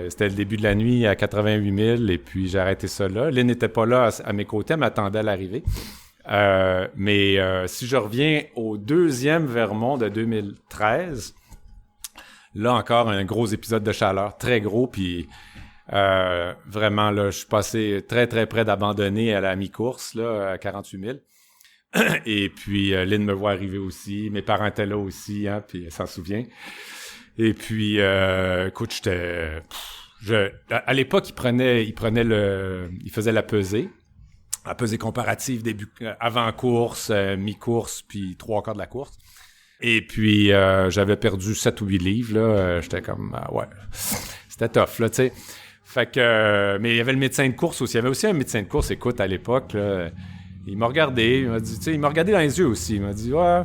Speaker 1: C'était le début de la nuit à 88 000 et puis j'ai arrêté ça là. Lynn n'était pas là à mes côtés, elle m'attendait à l'arrivée. Mais si je reviens au deuxième Vermont de 2013, là encore un gros épisode de chaleur, très gros, puis vraiment là, je suis passé très très près d'abandonner à la mi-course là, à 48 000. Et puis Lynn me voit arriver aussi, mes parents étaient là aussi, hein, puis elle s'en souvient. Et puis, écoute, à l'époque, il faisait la pesée comparative avant course, mi-course, puis 3/4 de la course. Et puis, j'avais perdu 7 ou 8 livres, là. J'étais comme, ouais, c'était tough, là, tu sais. Fait que, mais il y avait le médecin de course aussi. Il y avait aussi un médecin de course, écoute, à l'époque, là. Il m'a regardé, il m'a dit, tu sais, il m'a regardé dans les yeux aussi. Il m'a dit, ouais,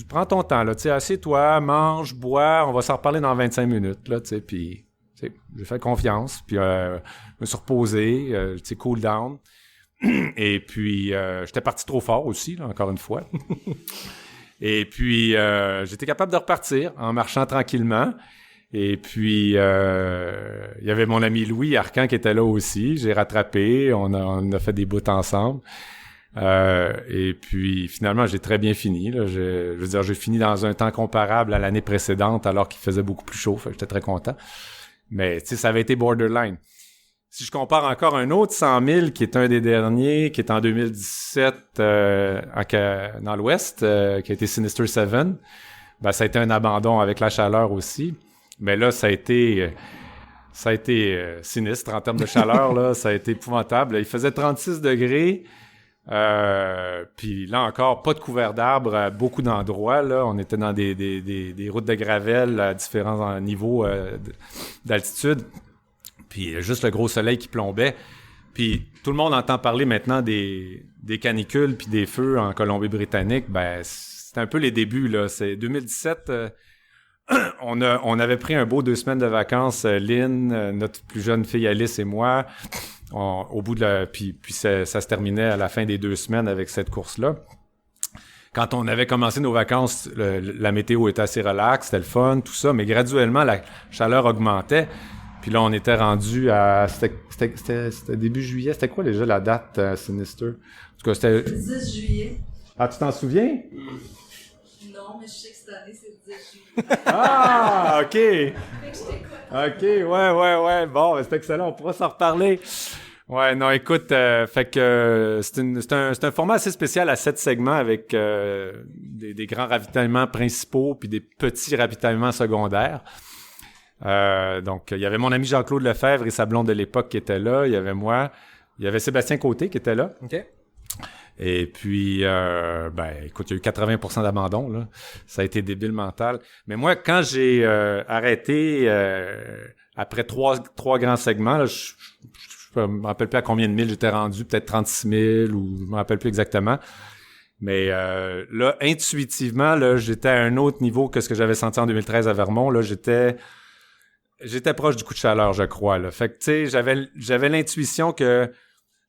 Speaker 1: prends ton temps, là, tu sais, assieds-toi, mange, bois, on va s'en reparler dans 25 minutes, là, tu sais, puis, tu sais, j'ai fait confiance, puis je me suis reposé, tu sais, cool down, et puis j'étais parti trop fort aussi, là, encore une fois, et puis j'étais capable de repartir en marchant tranquillement, et puis il y avait mon ami Louis Arcan qui était là aussi, j'ai rattrapé, on a fait des bouts ensemble. Et puis finalement j'ai très bien fini là. Je veux dire, j'ai fini dans un temps comparable à l'année précédente alors qu'il faisait beaucoup plus chaud, fait que j'étais très content, mais tu sais, ça avait été borderline. Si je compare encore un autre 100 000 qui est un des derniers, qui est en 2017 dans l'Ouest, qui a été Sinister 7, ça a été un abandon avec la chaleur aussi, mais là ça a été sinistre en termes de chaleur là. Ça a été épouvantable, il faisait 36 degrés. Puis là encore, pas de couvert d'arbres à beaucoup d'endroits, là. On était dans des routes de gravelle à différents niveaux d'altitude. Puis juste le gros soleil qui plombait. Puis tout le monde entend parler maintenant des canicules puis des feux en Colombie-Britannique. C'est un peu les débuts, là. C'est 2017. On avait pris un beau 2 semaines de vacances, Lynn, notre plus jeune fille Alice et moi. Au bout de puis ça se terminait à la fin des 2 semaines avec cette course-là. Quand on avait commencé nos vacances, la météo était assez relaxe, c'était le fun, tout ça, mais graduellement, la chaleur augmentait. Puis là, on était rendu à... C'était début juillet. C'était quoi déjà la date, Sinister? En tout cas, c'était...
Speaker 6: 10 juillet.
Speaker 1: Ah, tu t'en souviens?
Speaker 6: Non, mais je sais que cette année, c'est le 10 juillet.
Speaker 1: Ah, OK!
Speaker 6: Fait que je t'écoute.
Speaker 1: OK, ouais. Bon, c'est excellent, on pourra s'en reparler. Ouais, non, écoute, fait que c'est un format assez spécial à 7 segments avec des grands ravitaillements principaux puis des petits ravitaillements secondaires. Donc, il y avait mon ami Jean-Claude Lefebvre et sa blonde de l'époque qui étaient là. Il y avait moi. Il y avait Sébastien Côté qui était là.
Speaker 4: OK.
Speaker 1: Et puis, écoute, il y a eu 80% d'abandon, là. Ça a été débile mental. Mais moi, quand j'ai arrêté après trois grands segments, là, je me rappelle plus à combien de milles j'étais rendu, peut-être 36 000 ou je me rappelle plus exactement. Mais là, intuitivement, là, j'étais à un autre niveau que ce que j'avais senti en 2013 à Vermont. Là, j'étais proche du coup de chaleur, je crois. Là. Fait que, tu sais, j'avais l'intuition que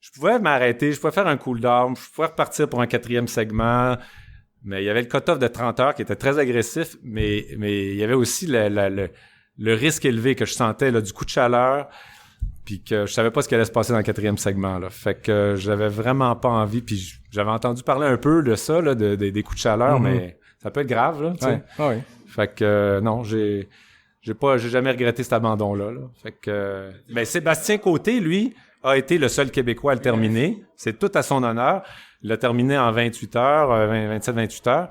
Speaker 1: je pouvais m'arrêter, je pouvais faire un cool-down, je pouvais repartir pour un 4e segment, mais il y avait le cut-off de 30 heures qui était très agressif, mais il y avait aussi le risque élevé que je sentais là, du coup de chaleur, puis que je savais pas ce qui allait se passer dans le 4e segment. Là. Fait que j'avais vraiment pas envie, puis j'avais entendu parler un peu de ça, là, des coups de chaleur, mais ça peut être grave, là, tu sais.
Speaker 4: Ouais.
Speaker 1: Fait que non, j'ai jamais regretté cet abandon-là. Là. Fait que Sébastien Côté, lui, a été le seul Québécois à le terminer. C'est tout à son honneur. Il l'a terminé en 28 heures, 27-28 heures.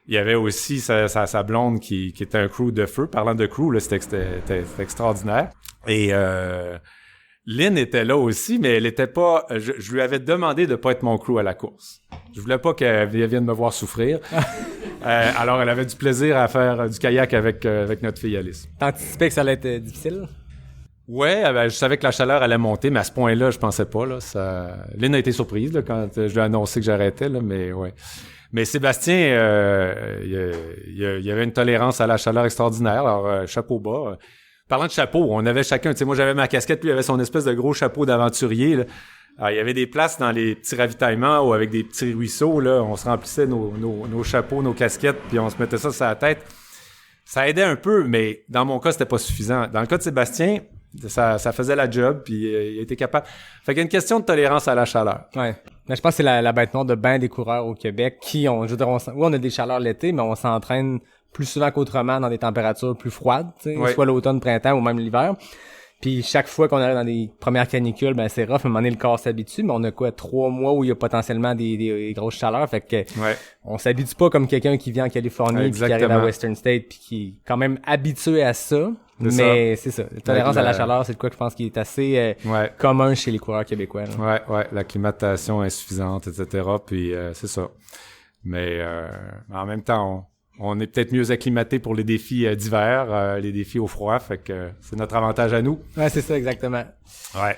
Speaker 1: Il y avait aussi sa blonde qui était un crew de feu. Parlant de crew, là, c'était extraordinaire. Et Lynn était là aussi, mais elle était pas... Je lui avais demandé de pas être mon crew à la course. Je voulais pas qu'elle vienne me voir souffrir. Alors, elle avait du plaisir à faire du kayak avec notre fille Alice.
Speaker 4: T'anticipais que ça allait être difficile?
Speaker 1: Ouais, je savais que la chaleur allait monter, mais à ce point-là, je pensais pas. Là, Lynn a été surprise là, quand je lui ai annoncé que j'arrêtais, là, mais ouais. Mais Sébastien, il y avait une tolérance à la chaleur extraordinaire. Alors, chapeau bas. Parlant de chapeau, on avait chacun, tu sais, moi j'avais ma casquette, lui il avait son espèce de gros chapeau d'aventurier. Là. Alors, il y avait des places dans les petits ravitaillements ou avec des petits ruisseaux, là, on se remplissait nos chapeaux, nos casquettes, puis on se mettait ça sur la tête. Ça aidait un peu, mais dans mon cas, c'était pas suffisant. Dans le cas de Sébastien, ça faisait la job, puis il était capable. Fait qu'il y a une question de tolérance à la chaleur.
Speaker 4: Ouais. Mais je pense que c'est la bête noire de bien des coureurs au Québec qui ont, je veux dire, on a des chaleurs l'été, mais on s'entraîne plus souvent qu'autrement dans des températures plus froides, tu sais, soit l'automne, printemps ou même l'hiver. Puis chaque fois qu'on arrive dans des premières canicules, ben c'est rough, à un moment donné, le corps s'habitue, mais on a 3 mois où il y a potentiellement des grosses chaleurs, fait que on s'habitue pas comme quelqu'un qui vient en Californie puis qui arrive à Western State puis qui est quand même habitué à ça. Mais c'est ça. La tolérance à la chaleur, c'est de quoi que je pense qui est assez commun chez les coureurs québécois. Là.
Speaker 1: Ouais, l'acclimatation insuffisante, etc. Puis c'est ça. Mais en même temps, on est peut-être mieux acclimaté pour les défis d'hiver, les défis au froid, fait que c'est notre avantage à nous.
Speaker 4: Ouais, c'est ça, exactement.
Speaker 1: Ouais.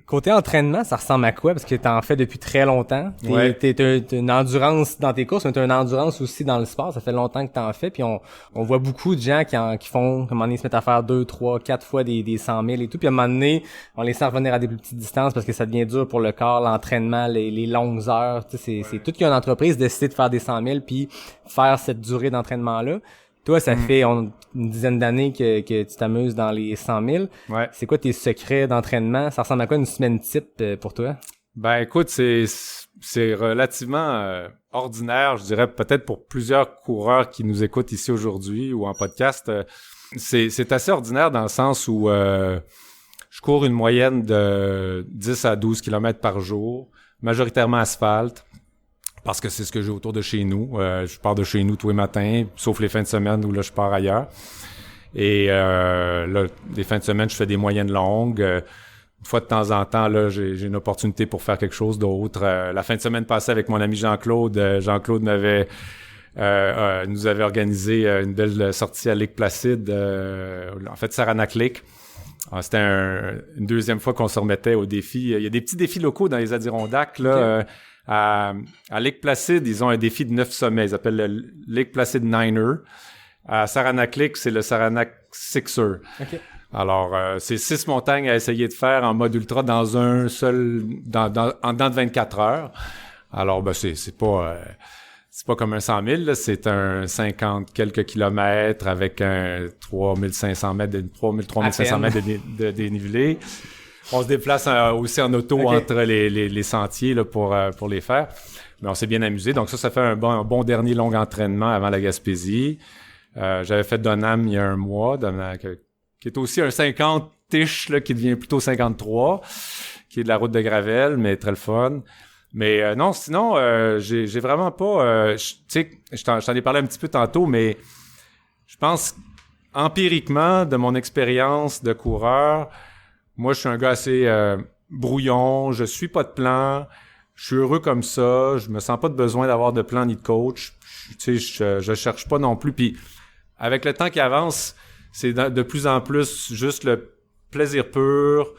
Speaker 4: Côté entraînement, ça ressemble à quoi? Parce que t'en fais depuis très longtemps. T'es une endurance dans tes courses, mais t'as une endurance aussi dans le sport. Ça fait longtemps que t'en fais. Puis on voit beaucoup de gens qui font, à un moment donné, se mettent à faire 2, 3, 4 fois des 100 000 et tout. Puis à un moment donné, on les sent revenir à des plus petites distances parce que ça devient dur pour le corps, l'entraînement, les longues heures. Tu sais, c'est tout qu'une entreprise décider de faire des 100 000 puis faire cette durée d'entraînement-là. Toi, ça fait une dizaine d'années que tu t'amuses dans les 100 000.
Speaker 1: Ouais.
Speaker 4: C'est quoi tes secrets d'entraînement? Ça ressemble à quoi une semaine type pour toi?
Speaker 1: Ben écoute, c'est relativement ordinaire, je dirais peut-être pour plusieurs coureurs qui nous écoutent ici aujourd'hui ou en podcast. C'est assez ordinaire dans le sens où je cours une moyenne de 10 à 12 km par jour, majoritairement asphalte. Parce que c'est ce que j'ai autour de chez nous. Je pars de chez nous tous les matins, sauf les fins de semaine où là, je pars ailleurs. Et là, les fins de semaine, je fais des moyennes longues. Une fois de temps en temps, là, j'ai une opportunité pour faire quelque chose d'autre. La fin de semaine passée avec mon ami Jean-Claude, Jean-Claude nous avait organisé une belle sortie à Lake Placid, en fait, Saranac Lake. C'était une deuxième fois qu'on se remettait au défi. Il y a des petits défis locaux dans les Adirondacks, là.
Speaker 4: Okay.
Speaker 1: À Lake Placid, ils ont un défi de 9 sommets. Ils appellent le Lake Placid Niner. À Saranac Lake, c'est le Saranac Sixer.
Speaker 4: Okay.
Speaker 1: Alors, c'est 6 montagnes à essayer de faire en mode ultra dans un seul, en dedans de 24 heures. Alors, ben, c'est pas comme un 100 000, là. C'est un 50 quelques kilomètres avec un 3500 mètres, 3500 mètres de dénivelé. On se déplace aussi en auto entre les sentiers là, pour les faire. Mais on s'est bien amusé. Donc ça fait un bon dernier long entraînement avant la Gaspésie. J'avais fait Donham il y a un mois, qui est aussi un 50-ish, là, qui devient plutôt 53, qui est de la route de Gravel, mais très le fun. Mais non, sinon, j'ai vraiment pas... tu sais, je t'en ai parlé un petit peu tantôt, mais je pense empiriquement, de mon expérience de coureur... Moi, je suis un gars assez brouillon, je suis pas de plan, je suis heureux comme ça, je me sens pas de besoin d'avoir de plan ni de coach. Tu sais, je cherche pas non plus. Puis avec le temps qui avance, c'est de plus en plus juste le plaisir pur.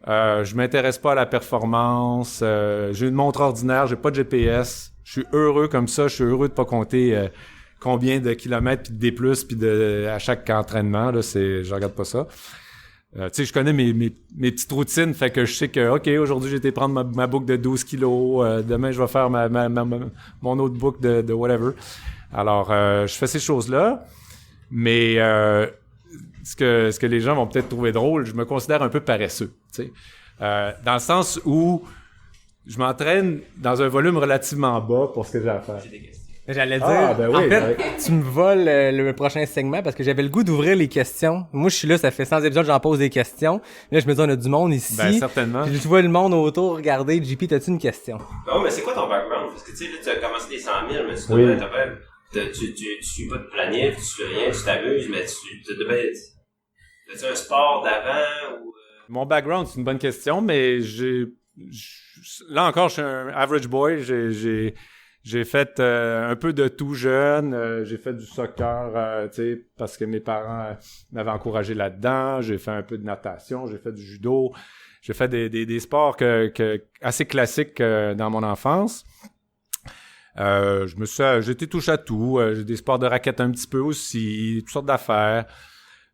Speaker 1: Je m'intéresse pas à la performance. J'ai une montre ordinaire, j'ai pas de GPS. Je suis heureux comme ça, je suis heureux de pas compter combien de kilomètres puis de D+, puis à chaque entraînement. Là, je regarde pas ça. Tu sais, je connais mes petites routines, fait que je sais que, OK, aujourd'hui, j'ai été prendre ma boucle de 12 kilos, demain, je vais faire mon autre boucle de whatever. Alors, je fais ces choses-là, mais ce que les gens vont peut-être trouver drôle, je me considère un peu paresseux, tu sais, dans le sens où je m'entraîne dans un volume relativement bas pour ce que j'ai à faire.
Speaker 4: J'allais dire,
Speaker 1: ben oui,
Speaker 4: en fait, tu me voles le prochain segment parce que j'avais le goût d'ouvrir les questions. Moi, je suis là, ça fait 100 épisodes, j'en pose des questions. Là, je me dis, on a du monde ici.
Speaker 1: Ben, certainement.
Speaker 4: Puis je vois le monde autour regarder. JP, t'as-tu une question?
Speaker 7: Non, mais c'est quoi ton background? Parce que, tu sais, là, tu as commencé des 100 000, mais tu suis pas de planif, tu fais rien, tu t'amuses, mais t'as-tu un sport d'avant ou...
Speaker 1: Mon background, c'est une bonne question, mais là encore, je suis un average boy. J'ai fait un peu de tout jeune. J'ai fait du soccer, tu sais, parce que mes parents m'avaient encouragé là-dedans. J'ai fait un peu de natation, j'ai fait du judo. J'ai fait des sports assez classiques dans mon enfance. J'ai été touche à tout. J'ai des sports de raquettes un petit peu aussi, toutes sortes d'affaires.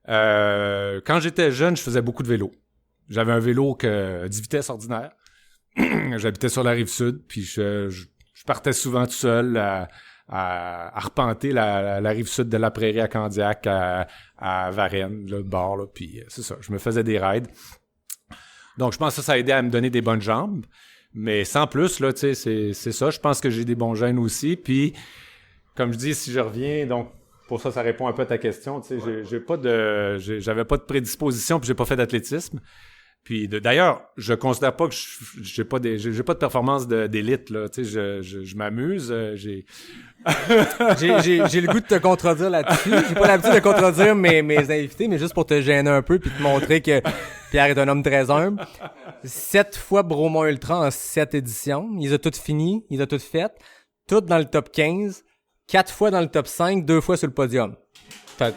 Speaker 1: Quand j'étais jeune, je faisais beaucoup de vélo. J'avais un vélo 10 vitesses ordinaire. j'habitais sur la Rive-Sud, puis je partais souvent tout seul à arpenter la Rive-Sud de la Prairie à Candiac, à Varennes, là, le bord, là, puis c'est ça, je me faisais des rides. Donc, je pense que ça a aidé à me donner des bonnes jambes, mais sans plus, là, tu sais, c'est ça. Je pense que j'ai des bons gènes aussi, puis comme je dis, si je reviens, donc, pour ça répond un peu à ta question, tu sais, j'avais pas de prédisposition, puis j'ai pas fait d'athlétisme. Puis d'ailleurs, je considère pas que j'ai pas de performance d'élite, là, tu sais, je m'amuse, j'ai
Speaker 4: le goût de te contredire là-dessus. J'ai pas l'habitude de contredire mes invités, mais juste pour te gêner un peu puis te montrer que Pierre est un homme très humble. 7 fois Bromont Ultra en 7 éditions. Il les a toutes finies, il les a toutes faites. Toutes dans le top 15. 4 fois dans le top 5, 2 fois sur le podium. Fait...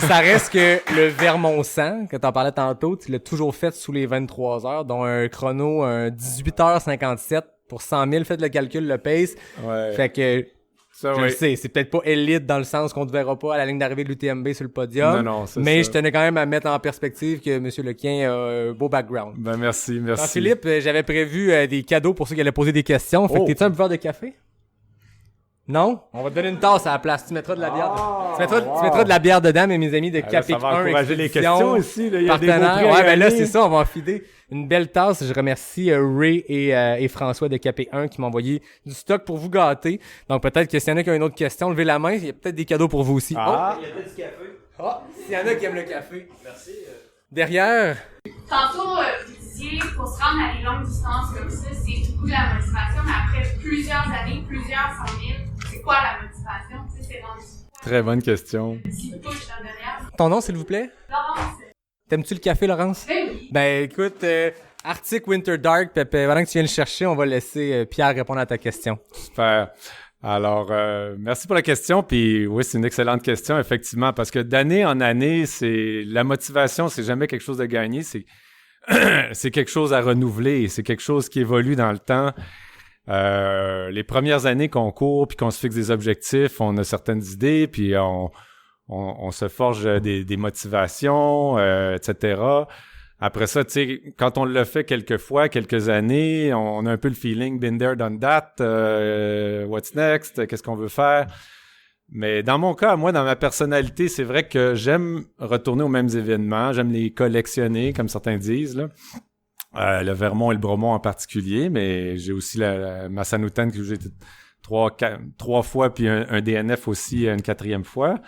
Speaker 4: Ça reste que le Vermont 100, que t'en parlais tantôt, tu l'as toujours fait sous les 23 heures, dont un chrono, un 18h57 pour 100 000. Faites le calcul, le pace.
Speaker 1: Ouais.
Speaker 4: Fait que,
Speaker 1: ça,
Speaker 4: je le sais, c'est peut-être pas élite dans le sens qu'on te verra pas à la ligne d'arrivée de l'UTMB sur le podium.
Speaker 1: Non, c'est
Speaker 4: mais
Speaker 1: ça.
Speaker 4: je tenais quand même à mettre en perspective que M. Lequien a un beau background.
Speaker 1: Ben, merci.
Speaker 4: Philippe, j'avais prévu des cadeaux pour ceux qui allaient poser des questions. Fait que t'es-tu un buveur de café? Non? On va te donner une tasse à la place. Tu mettras de la bière. Tu mettras de la bière dedans, mais mes amis de Capé 1
Speaker 1: ça va encourager les questions aussi. Là. Il y a des
Speaker 4: partenaires.
Speaker 1: beaux prix à
Speaker 4: Ben là,
Speaker 1: gagner.
Speaker 4: c'est ça. On va enfiler une belle tasse. Je remercie Ray et François de Capé 1 qui m'ont envoyé du stock pour vous gâter. Donc peut-être que s'il y en a qui ont une autre question, levez la main. Il y a peut-être des cadeaux pour vous aussi.
Speaker 1: Ah.
Speaker 7: Il y a peut-être du café.
Speaker 4: S'il y en a qui aiment le café.
Speaker 7: Merci.
Speaker 4: Derrière.
Speaker 6: Tantôt, vous disiez, pour se rendre à des longues distances comme ça, c'est beaucoup de la motivation, mais après plusieurs années, plusieurs 100 000, c'est quoi la motivation? Tu sais, c'est rendu
Speaker 1: Très bonne question.
Speaker 6: qui touche dans le derrière.
Speaker 4: Ton nom, s'il vous plaît?
Speaker 6: Laurence,
Speaker 4: T'aimes-tu le café, Laurence?
Speaker 6: oui.
Speaker 4: Ben écoute, Arctic Winter Dark, Pepe, pendant que tu viens le chercher, on va laisser Pierre répondre à ta question.
Speaker 1: Super. Alors, merci pour la question. Puis oui, c'est une excellente question, effectivement, parce que d'année en année, c'est la motivation, c'est jamais quelque chose de gagné, c'est c'est quelque chose à renouveler, c'est quelque chose qui évolue dans le temps. Les premières années qu'on court puis qu'on se fixe des objectifs, on a certaines idées, puis on se forge des motivations, etc. Après ça, tu sais, quand on l'a fait quelques fois, quelques années, on a un peu le feeling been there, done that, what's next, qu'est-ce qu'on veut faire. Mais dans mon cas, moi, dans ma personnalité, c'est vrai que j'aime retourner aux mêmes événements, j'aime les collectionner, comme certains disent, là. Le Vermont et le Bromont en particulier, mais j'ai aussi la Massanutten que j'ai été trois fois, puis un DNF aussi une 4e fois.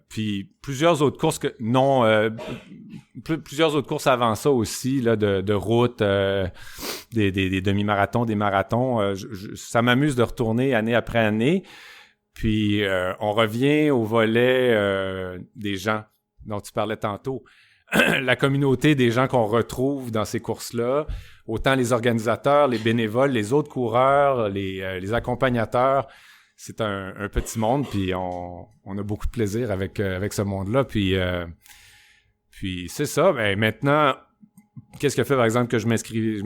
Speaker 1: Puis plusieurs autres courses plusieurs autres courses avant ça aussi là de route, des demi-marathons, des marathons. Ça m'amuse de retourner année après année. Puis on revient au volet des gens dont tu parlais tantôt. La communauté des gens qu'on retrouve dans ces courses-là, autant les organisateurs, les bénévoles, les autres coureurs, les accompagnateurs. C'est un petit monde, puis on a beaucoup de plaisir avec ce monde-là. Puis c'est ça. Ben, maintenant, qu'est-ce qui a fait, par exemple, que je me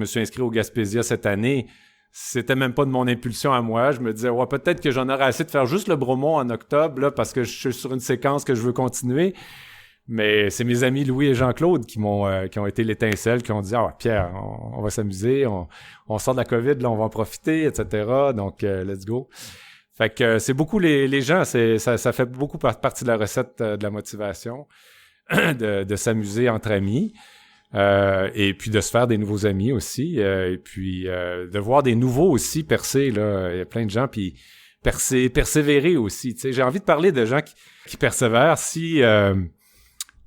Speaker 1: suis inscrit au Gaspésia cette année? C'était même pas de mon impulsion à moi. Je me disais, ouais, peut-être que j'en aurais assez de faire juste le Bromont en octobre, là, parce que je suis sur une séquence que je veux continuer. Mais c'est mes amis Louis et Jean-Claude qui ont été l'étincelle, qui ont dit, ah, Pierre, on va s'amuser, on sort de la COVID, là, on va en profiter, etc. Donc, let's go. Fait que c'est beaucoup les gens, ça fait beaucoup partie de la recette de la motivation, de s'amuser entre amis, et puis de se faire des nouveaux amis aussi, et puis de voir des nouveaux aussi percer, là. Il y a plein de gens, puis persévérer aussi. Tu sais, j'ai envie de parler de gens qui persévèrent. Si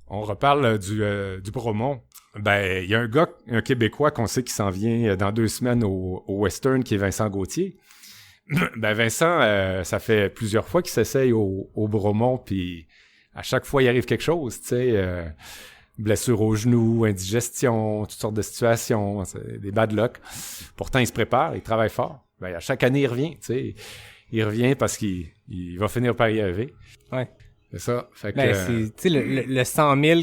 Speaker 1: on reparle du Bromont, ben il y a un Québécois qu'on sait qui s'en vient dans 2 semaines au Western, qui est Vincent Gauthier. Ben Vincent, ça fait plusieurs fois qu'il s'essaye au Bromont, puis à chaque fois il arrive quelque chose, tu sais, blessure au genou, indigestion, toutes sortes de situations, des bad luck. Pourtant il se prépare, il travaille fort. Ben à chaque année il revient, tu sais, il revient parce qu'il va finir par y arriver.
Speaker 4: Ouais.
Speaker 1: C'est ça. Fait que
Speaker 4: Ben, tu sais, le 100 000,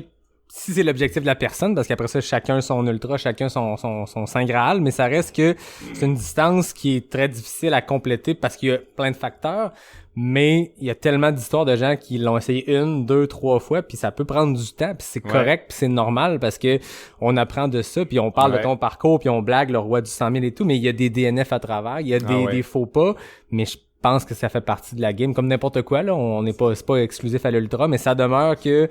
Speaker 4: si c'est l'objectif de la personne, parce qu'après ça, chacun son ultra, chacun son Saint Graal, mais ça reste que c'est une distance qui est très difficile à compléter parce qu'il y a plein de facteurs, mais il y a tellement d'histoires de gens qui l'ont essayé 1, 2, 3 fois, puis ça peut prendre du temps, puis c'est correct, puis c'est normal parce que on apprend de ça, puis on parle de ton parcours, puis on blague le roi du 100 000 et tout, mais il y a des DNF à travers, il y a des faux pas, mais je pense que ça fait partie de la game, comme n'importe quoi, là, c'est pas exclusif à l'ultra, mais ça demeure que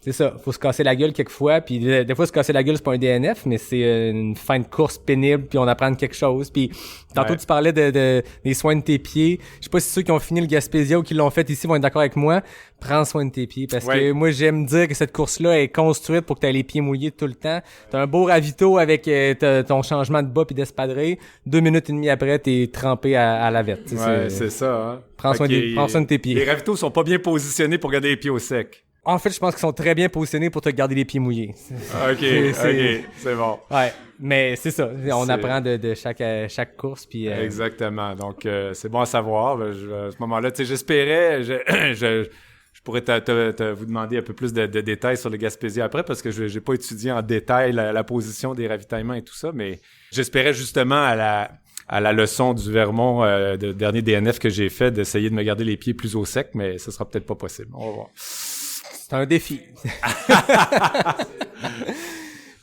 Speaker 4: c'est ça, faut se casser la gueule quelquefois, puis des fois se casser la gueule c'est pas un DNF, mais c'est une fin de course pénible, puis on apprend quelque chose. Puis tantôt tu parlais des soins de tes pieds. Je sais pas si ceux qui ont fini le Gaspésia ou qui l'ont fait ici vont être d'accord avec moi. Prends soin de tes pieds parce que moi j'aime dire que cette course-là est construite pour que tu aies les pieds mouillés tout le temps. T'as un beau ravito avec ton changement de bas puis d'espadrille. 2 minutes et demie après t'es trempé à la vette.
Speaker 1: C'est ça. Hein?
Speaker 4: Prends soin de tes pieds.
Speaker 1: Les ravitaux sont pas bien positionnés pour garder les pieds au sec.
Speaker 4: En fait, je pense qu'ils sont très bien positionnés pour te garder les pieds mouillés.
Speaker 1: OK, c'est bon.
Speaker 4: Ouais, mais c'est ça. On apprend de chaque course. Puis,
Speaker 1: Exactement. Donc, c'est bon à savoir. À ce moment-là, tu sais, j'espérais... je pourrais vous demander un peu plus de détails sur le Gaspésia après parce que j'ai pas étudié en détail la position des ravitaillements et tout ça, mais j'espérais justement à la leçon du Vermont, de dernier DNF que j'ai fait, d'essayer de me garder les pieds plus au sec, mais ce sera peut-être pas possible. On va voir.
Speaker 4: C'est un défi.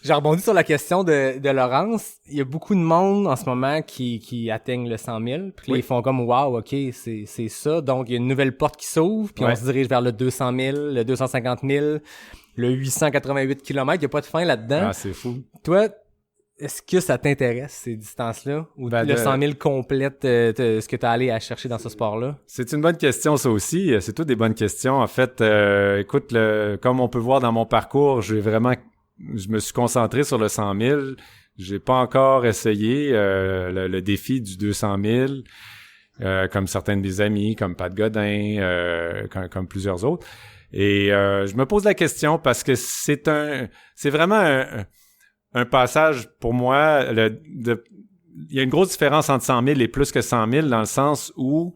Speaker 4: J'ai rebondi sur la question de Laurence. Il y a beaucoup de monde en ce moment qui atteignent le 100 000. Puis ils font comme « Wow, OK, c'est ça. » Donc, il y a une nouvelle porte qui s'ouvre. Puis on se dirige vers le 200 000, le 250 000, le 888 km. Il n'y a pas de fin là-dedans.
Speaker 1: Ah, c'est fou.
Speaker 4: Toi, est-ce que ça t'intéresse, ces distances-là? Ou le 100 000 complète ce que tu as allé à chercher dans ce sport-là?
Speaker 1: C'est une bonne question, ça aussi. C'est toutes des bonnes questions. En fait, écoute, comme on peut voir dans mon parcours, je me suis concentré sur le 100 000. J'ai pas encore essayé le défi du 200 000, comme certains de mes amis, comme Pat Godin, comme plusieurs autres. Et je me pose la question parce que c'est vraiment un passage, pour moi, il y a une grosse différence entre 100 000 et plus que 100 000 dans le sens où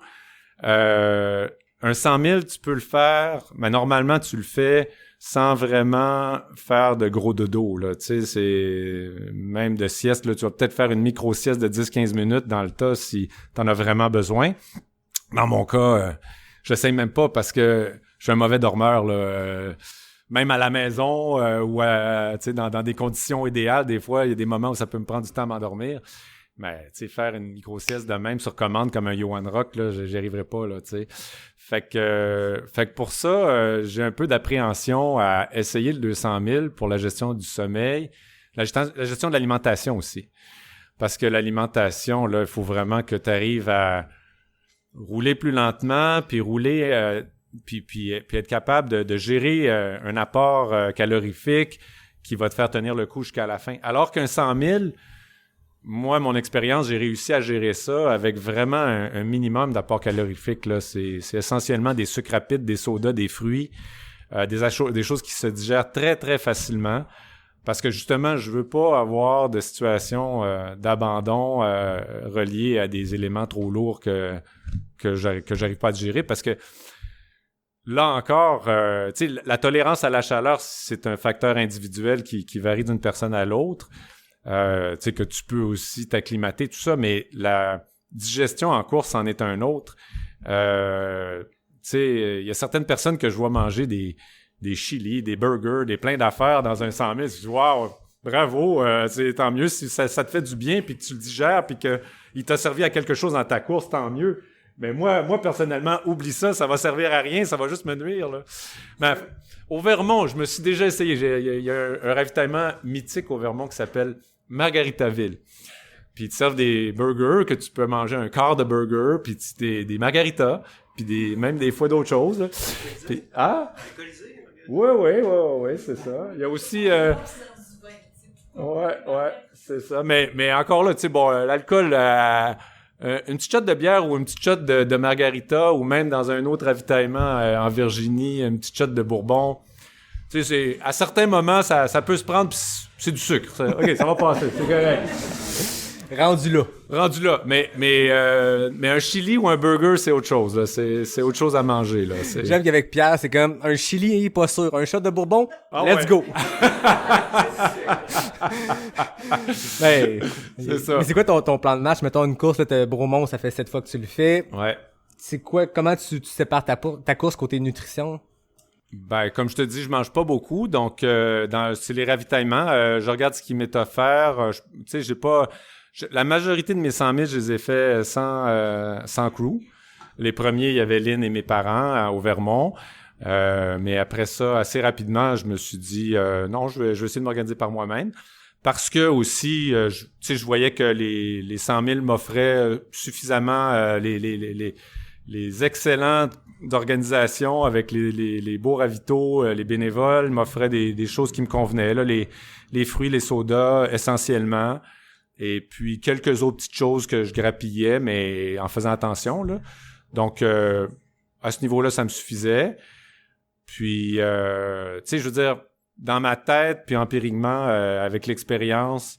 Speaker 1: un 100 000, tu peux le faire, mais normalement, tu le fais sans vraiment faire de gros dodo, là. Tu sais, c'est même de sieste, là, tu vas peut-être faire une micro-sieste de 10-15 minutes dans le tas si t'en as vraiment besoin. Dans mon cas, j'essaye même pas parce que je suis un mauvais dormeur, là. Même à la maison ou tu sais, dans des conditions idéales, des fois, il y a des moments où ça peut me prendre du temps à m'endormir. Mais, tu sais, faire une micro-sieste de même sur commande comme un Johan Rock, là, j'y arriverai pas, là, tu sais. Fait que pour ça, j'ai un peu d'appréhension à essayer le 200 000 pour la gestion du sommeil, la gestion de l'alimentation aussi. Parce que l'alimentation, là, il faut vraiment que tu arrives à rouler plus lentement, puis rouler... Puis être capable de gérer un apport calorifique qui va te faire tenir le coup jusqu'à la fin. Alors qu'un 100 000, moi, mon expérience, j'ai réussi à gérer ça avec vraiment un minimum d'apport calorifique, là. C'est essentiellement des sucres rapides, des sodas, des fruits, des choses qui se digèrent très, très facilement. Parce que justement, je veux pas avoir de situation d'abandon reliée à des éléments trop lourds que j'arrive pas à digérer. Parce que là encore, tu sais, la tolérance à la chaleur, c'est un facteur individuel qui varie d'une personne à l'autre. Tu sais, que tu peux aussi t'acclimater, tout ça, mais la digestion en course en est un autre. Tu sais, il y a certaines personnes que je vois manger des chilis, des burgers, des plein d'affaires dans un 100 000. Je dis, wow, bravo, tant mieux si ça te fait du bien, puis que tu le digères, puis qu'il t'a servi à quelque chose dans ta course, tant mieux. Mais moi, personnellement, oublie ça, ça va servir à rien, ça va juste me nuire, là. Mais au Vermont, je me suis déjà essayé. Il y a un ravitaillement mythique au Vermont qui s'appelle Margaritaville. Puis ils te servent des burgers que tu peux manger un quart de burger, puis des margaritas, puis même des fois d'autres choses, là. Puis, Oui, c'est ça. Il y a aussi... Ouais, c'est ça. Mais encore là, tu sais, bon, l'alcool... une petite shot de bière ou une petite shot de margarita ou même dans un autre ravitaillement en Virginie, une petite shot de bourbon. Tu sais, à certains moments, ça peut se prendre pis c'est du sucre. OK, ça va passer, c'est correct.
Speaker 4: Rendu là.
Speaker 1: Mais un chili ou un burger, c'est autre chose, là. C'est autre chose à manger, là.
Speaker 4: J'aime qu'avec Pierre, c'est comme un chili, pas sûr. Un shot de bourbon, let's
Speaker 1: ouais.
Speaker 4: go. Ben,
Speaker 1: c'est ça.
Speaker 4: Mais c'est quoi ton plan de match? Mettons une course, là, Bromont, ça fait 7 fois que tu le fais.
Speaker 1: Ouais.
Speaker 4: C'est quoi, comment tu sépares ta course côté nutrition?
Speaker 1: Ben, comme je te dis, je mange pas beaucoup, donc c'est les ravitaillements. Je regarde ce qui m'est offert. Tu sais, j'ai pas... la majorité de mes 100 000, je les ai fait sans crew. Les premiers, il y avait Lynn et mes parents au Vermont. Mais après ça, assez rapidement, je me suis dit non, je vais essayer de m'organiser par moi-même. Parce que aussi, tu sais, je voyais que les 100 000 m'offraient suffisamment les excellents d'organisation avec les beaux ravitaux, les bénévoles m'offraient des choses qui me convenaient, là, les fruits, les sodas essentiellement, et puis quelques autres petites choses que je grappillais, mais en faisant attention, là. Donc, à ce niveau-là, ça me suffisait. Puis, tu sais, je veux dire, dans ma tête, puis empiriquement, avec l'expérience,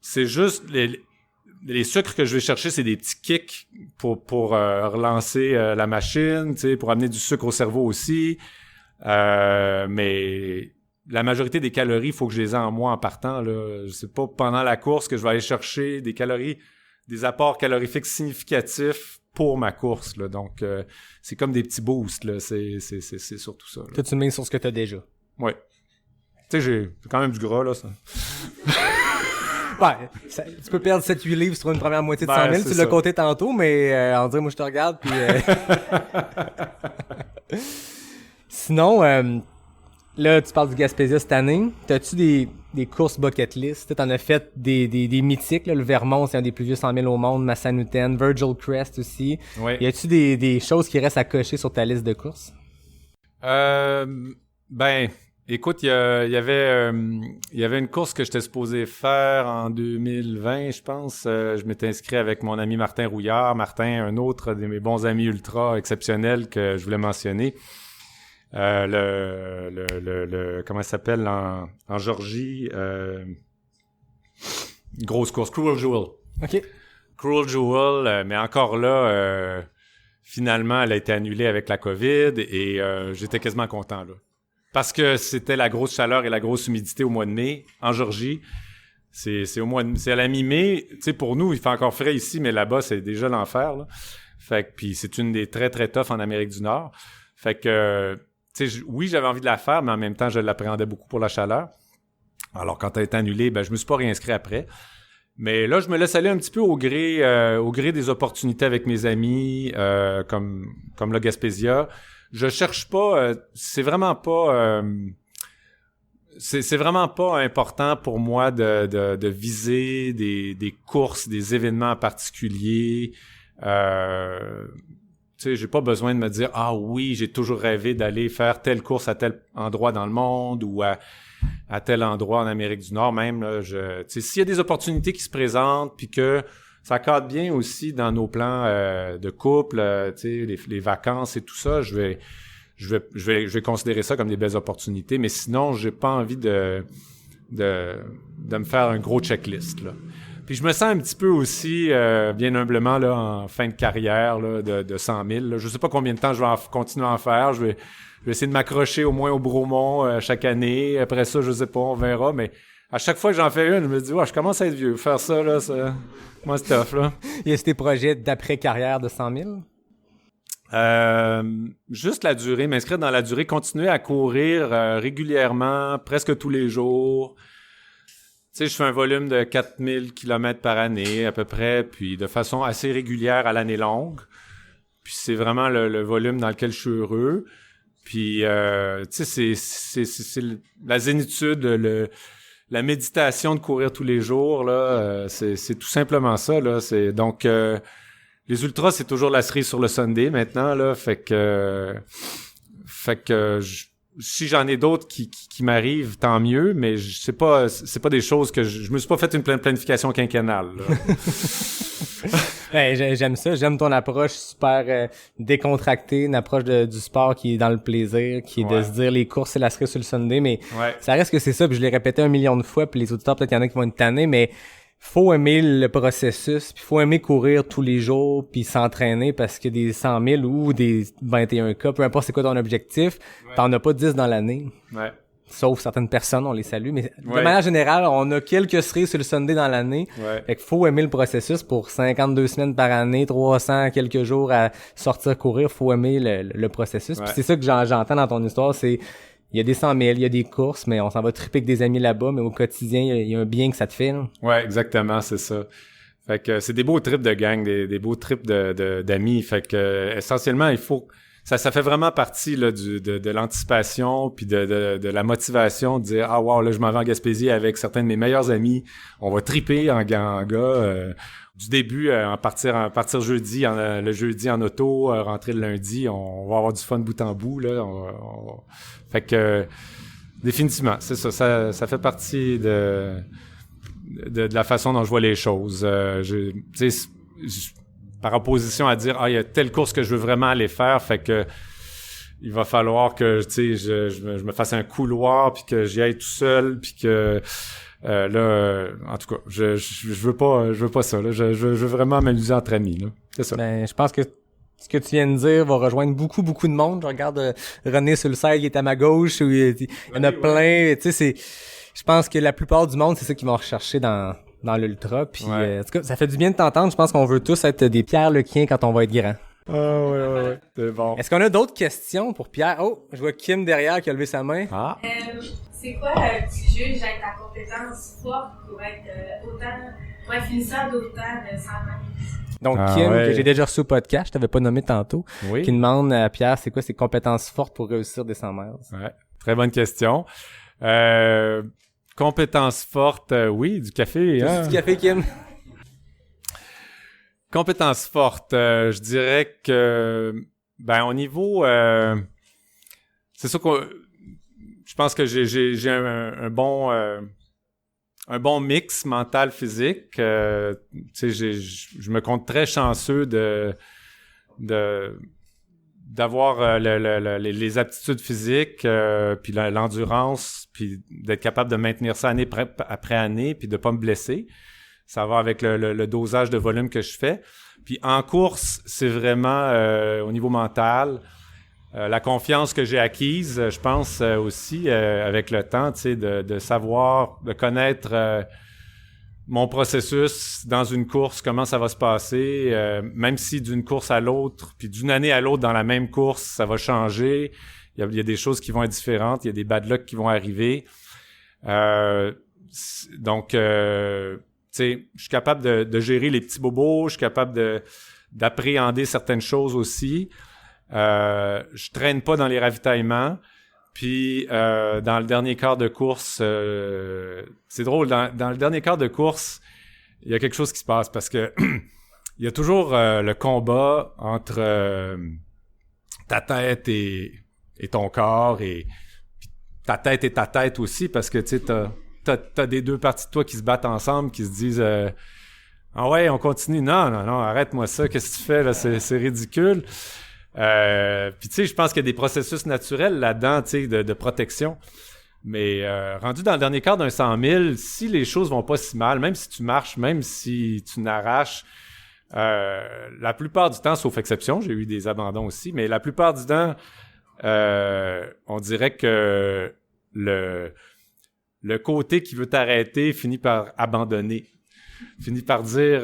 Speaker 1: c'est juste les sucres que je vais chercher, c'est des petits kicks pour relancer la machine, tu sais, pour amener du sucre au cerveau aussi. Mais la majorité des calories, il faut que je les ai en moi en partant, là. C'est pas pendant la course que je vais aller chercher des calories, des apports calorifiques significatifs pour ma course, là. Donc, c'est comme des petits boosts, là. C'est surtout ça, là.
Speaker 4: Toi, tu mets sur ce que t'as déjà.
Speaker 1: Ouais. Tu sais, j'ai quand même du gras, là, ça.
Speaker 4: Ouais, tu peux perdre 7-8 livres sur une première moitié de 100 000, tu l'as
Speaker 1: ça.
Speaker 4: compté tantôt, mais on dirait, moi, je te regarde, puis... Sinon, là, tu parles du Gaspésia cette année. T'as-tu des courses bucket list? T'en as fait des mythiques, là. Le Vermont, c'est un des plus vieux 100 000 au monde. Massanutten, Virgil Crest aussi.
Speaker 1: Ouais.
Speaker 4: Y a-tu des choses qui restent à cocher sur ta liste de courses?
Speaker 1: Ben, écoute, il y avait une course que j'étais supposé faire en 2020, je pense. Je m'étais inscrit avec mon ami Martin Rouillard. Martin, un autre de mes bons amis ultra exceptionnels que je voulais mentionner. Comment ça s'appelle en Georgie? Grosse course, Cruel Jewel.
Speaker 4: OK.
Speaker 1: Cruel Jewel, mais encore là, finalement, elle a été annulée avec la COVID et j'étais quasiment content, là. Parce que c'était la grosse chaleur et la grosse humidité au mois de mai en Georgie. C'est à la mi-mai. Tu sais, pour nous, il fait encore frais ici, mais là-bas, c'est déjà l'enfer, là. Fait que, puis c'est une des très, très tough en Amérique du Nord. Fait que, tu sais, oui, j'avais envie de la faire, mais en même temps, je l'appréhendais beaucoup pour la chaleur. Alors, quand elle a été annulée, ben, je me suis pas réinscrit après. Mais là, je me laisse aller un petit peu au gré des opportunités avec mes amis, comme le Gaspésia. Je cherche pas, c'est vraiment pas important pour moi de viser des courses, des événements particuliers. Tu sais, j'ai pas besoin de me dire ah oui, j'ai toujours rêvé d'aller faire telle course à tel endroit dans le monde ou à tel endroit en Amérique du Nord même là, tu sais, s'il y a des opportunités qui se présentent puis que ça cadre bien aussi dans nos plans de couple, tu sais, les vacances et tout ça, je vais considérer ça comme des belles opportunités, mais sinon, j'ai pas envie de me faire un gros checklist, là. Puis je me sens un petit peu aussi, bien humblement, là, en fin de carrière, là, de 100 000, là. Je sais pas combien de temps je vais continuer à en faire. Je vais essayer de m'accrocher au moins au Bromont chaque année. Après ça, je sais pas, on verra, mais à chaque fois que j'en fais une, je me dis, ouais, je commence à être vieux. Faire ça, là, moi, c'est tough, là.
Speaker 4: Y a tes projets d'après-carrière de 100 000?
Speaker 1: Juste la durée, m'inscrire dans la durée, continuer à courir régulièrement, presque tous les jours. Tu sais, je fais un volume de 4000 km par année, à peu près, puis de façon assez régulière à l'année longue. Puis c'est vraiment le volume dans lequel je suis heureux. Puis, tu sais, c'est la zénitude, la méditation de courir tous les jours, là, c'est tout simplement ça, là. Donc, les ultras, c'est toujours la cerise sur le sundae maintenant, là. Fait que si j'en ai d'autres qui m'arrivent, tant mieux, mais c'est pas des choses que je me suis pas fait une planification quinquennale, là.
Speaker 4: Ouais, j'aime ça, j'aime ton approche super décontractée, une approche du sport qui est dans le plaisir, qui est de se dire les courses c'est la cerise sur le sundae, mais ça reste que c'est ça, puis je l'ai répété 1 million de fois, puis les auditeurs peut-être qu'il y en a qui vont être tannés, mais faut aimer le processus, puis faut aimer courir tous les jours, puis s'entraîner parce que des 100 000 ou des 21K, peu importe c'est quoi ton objectif, t'en as pas 10 dans l'année.
Speaker 1: Ouais.
Speaker 4: Sauf certaines personnes, on les salue, mais de
Speaker 1: Ouais.
Speaker 4: manière générale, on a quelques cerises sur le Sunday dans l'année.
Speaker 1: Ouais.
Speaker 4: Fait qu'il faut aimer le processus pour 52 semaines par année, 300 quelques jours à sortir courir, faut aimer le processus.
Speaker 1: Ouais.
Speaker 4: Puis c'est ça que j'entends dans ton histoire, c'est il y a des 100 000, il y a des courses, mais on s'en va triper avec des amis là-bas, mais au quotidien, il y a un bien que ça te fait. Là.
Speaker 1: Ouais, exactement, c'est ça. Fait que c'est des beaux trips de gang, des beaux trips d'amis. Fait que essentiellement, il faut ça fait vraiment partie là de l'anticipation puis de la motivation de dire wow, là je m'en vais en Gaspésie avec certains de mes meilleurs amis, on va triper en gars. Du début, partir jeudi, le jeudi en auto, rentrer le lundi, on va avoir du fun bout en bout là. Fait que définitivement, c'est ça. Ça fait partie de la façon dont je vois les choses. Par opposition à dire il y a telle course que je veux vraiment aller faire, fait que il va falloir que je me fasse un couloir puis que j'y aille tout seul puis que là en tout cas je veux pas ça là, je veux vraiment m'amuser entre amis là. C'est ça.
Speaker 4: Ben je pense que ce que tu viens de dire va rejoindre beaucoup de monde. Je regarde René sur le site qui est à ma gauche, où il y en a plein, tu sais je pense que la plupart du monde c'est ça qu'ils vont rechercher dans l'ultra, puis en tout cas, ça fait du bien de t'entendre. Je pense qu'on veut tous être des Pierre Lequien quand on va être grand.
Speaker 1: Ah ouais, c'est bon.
Speaker 4: Est-ce qu'on a d'autres questions pour Pierre? Oh, je vois Kim derrière qui a levé sa main.
Speaker 1: Ah.
Speaker 6: C'est quoi tu juges être ta compétence forte pour être finisseur d'autant de 100 mètres?
Speaker 4: Donc Kim, que j'ai déjà reçu au podcast, je t'avais pas nommé tantôt, qui demande à Pierre c'est quoi ses compétences fortes pour réussir des 100 mètres.
Speaker 1: Ouais, très bonne question. Compétences fortes, oui, du café.
Speaker 4: Du café, Kim.
Speaker 1: Compétences fortes, je dirais que, au niveau, c'est sûr que je pense que j'ai un bon mix mental physique. Tu sais, je me compte très chanceux d'avoir les aptitudes physiques, puis l'endurance, puis d'être capable de maintenir ça année après année, puis de pas me blesser. Ça va avec le dosage de volume que je fais. Puis en course, c'est vraiment au niveau mental, la confiance que j'ai acquise, je pense aussi avec le temps, tu sais, de savoir, de connaître mon processus dans une course, comment ça va se passer, même si d'une course à l'autre, puis d'une année à l'autre dans la même course, ça va changer. Il y a des choses qui vont être différentes, il y a des bad luck qui vont arriver. Donc, tu sais, je suis capable de gérer les petits bobos, je suis capable d'appréhender certaines choses aussi. Je traîne pas dans les ravitaillements. Puis dans le dernier quart de course, c'est drôle, dans le dernier quart de course, il y a quelque chose qui se passe parce que il y a toujours le combat entre ta tête et ton corps, et ta tête et ta tête aussi, parce que tu sais, t'as des deux parties de toi qui se battent ensemble, qui se disent ah ouais, on continue, non, arrête-moi ça, qu'est-ce que tu fais là, c'est ridicule. Puis tu sais, je pense qu'il y a des processus naturels là-dedans, tu sais, de protection. Mais rendu dans le dernier quart d'un 100 000, si les choses vont pas si mal, même si tu marches, même si tu n'arraches, la plupart du temps, sauf exception, j'ai eu des abandons aussi, mais la plupart du temps, on dirait que le côté qui veut t'arrêter finit par abandonner, finit par dire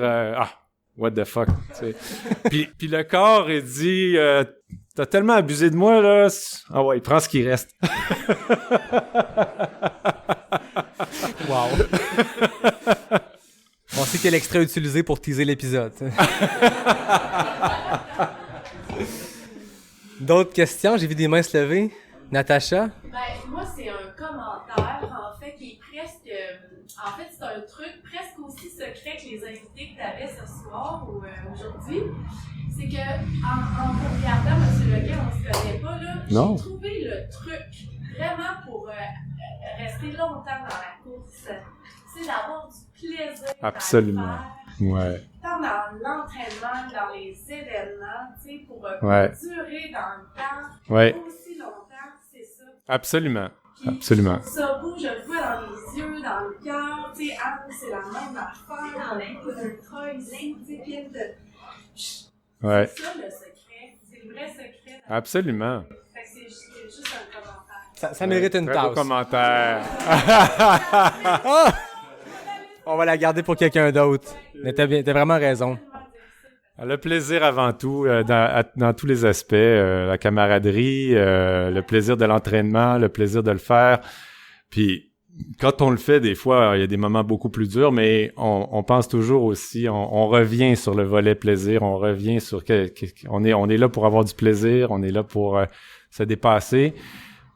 Speaker 1: what the fuck, tu sais. Puis le corps, il dit t'as tellement abusé de moi, là. Ah ouais, prends ce qui reste.
Speaker 4: Wow. On sait quel extrait utiliser pour teaser l'épisode. D'autres questions? J'ai vu des mains se lever. Natacha?
Speaker 6: Moi, c'est un commentaire, en fait, qui est presque... En fait, c'est un truc presque aussi secret que les invités que tu avais ce soir ou aujourd'hui. C'est que, en vous regardant, M. Leguet, on se connaît pas, là.
Speaker 1: Non.
Speaker 6: J'ai trouvé le truc vraiment pour rester longtemps dans la course. C'est d'avoir du plaisir.
Speaker 1: Absolument.
Speaker 6: À le faire.
Speaker 1: Ouais.
Speaker 6: Tant dans l'entraînement, dans les événements, tu sais, pour
Speaker 1: Ouais.
Speaker 6: durer dans le temps.
Speaker 1: Ouais.
Speaker 6: Aussi longtemps, c'est ça.
Speaker 1: Absolument.
Speaker 6: Puis,
Speaker 1: Absolument.
Speaker 6: Ça beau, je le vois dans les yeux, dans le cœur. Tu sais, Anne, c'est la même affaire. On a un ultra ici, tu sais, pile de...
Speaker 1: Ouais.
Speaker 6: C'est ça le secret. C'est le vrai secret.
Speaker 1: Absolument.
Speaker 6: Fait que c'est juste un commentaire.
Speaker 4: Ça mérite une
Speaker 1: Très beau
Speaker 4: tasse.
Speaker 1: commentaire.
Speaker 4: On va la garder pour quelqu'un d'autre. Mais t'as vraiment raison.
Speaker 1: Le plaisir avant tout, dans tous les aspects, la camaraderie, le plaisir de l'entraînement, le plaisir de le faire. Puis quand on le fait, des fois, il y a des moments beaucoup plus durs, mais on pense toujours aussi, on revient sur le volet plaisir, on revient sur on est là pour avoir du plaisir, on est là pour se dépasser,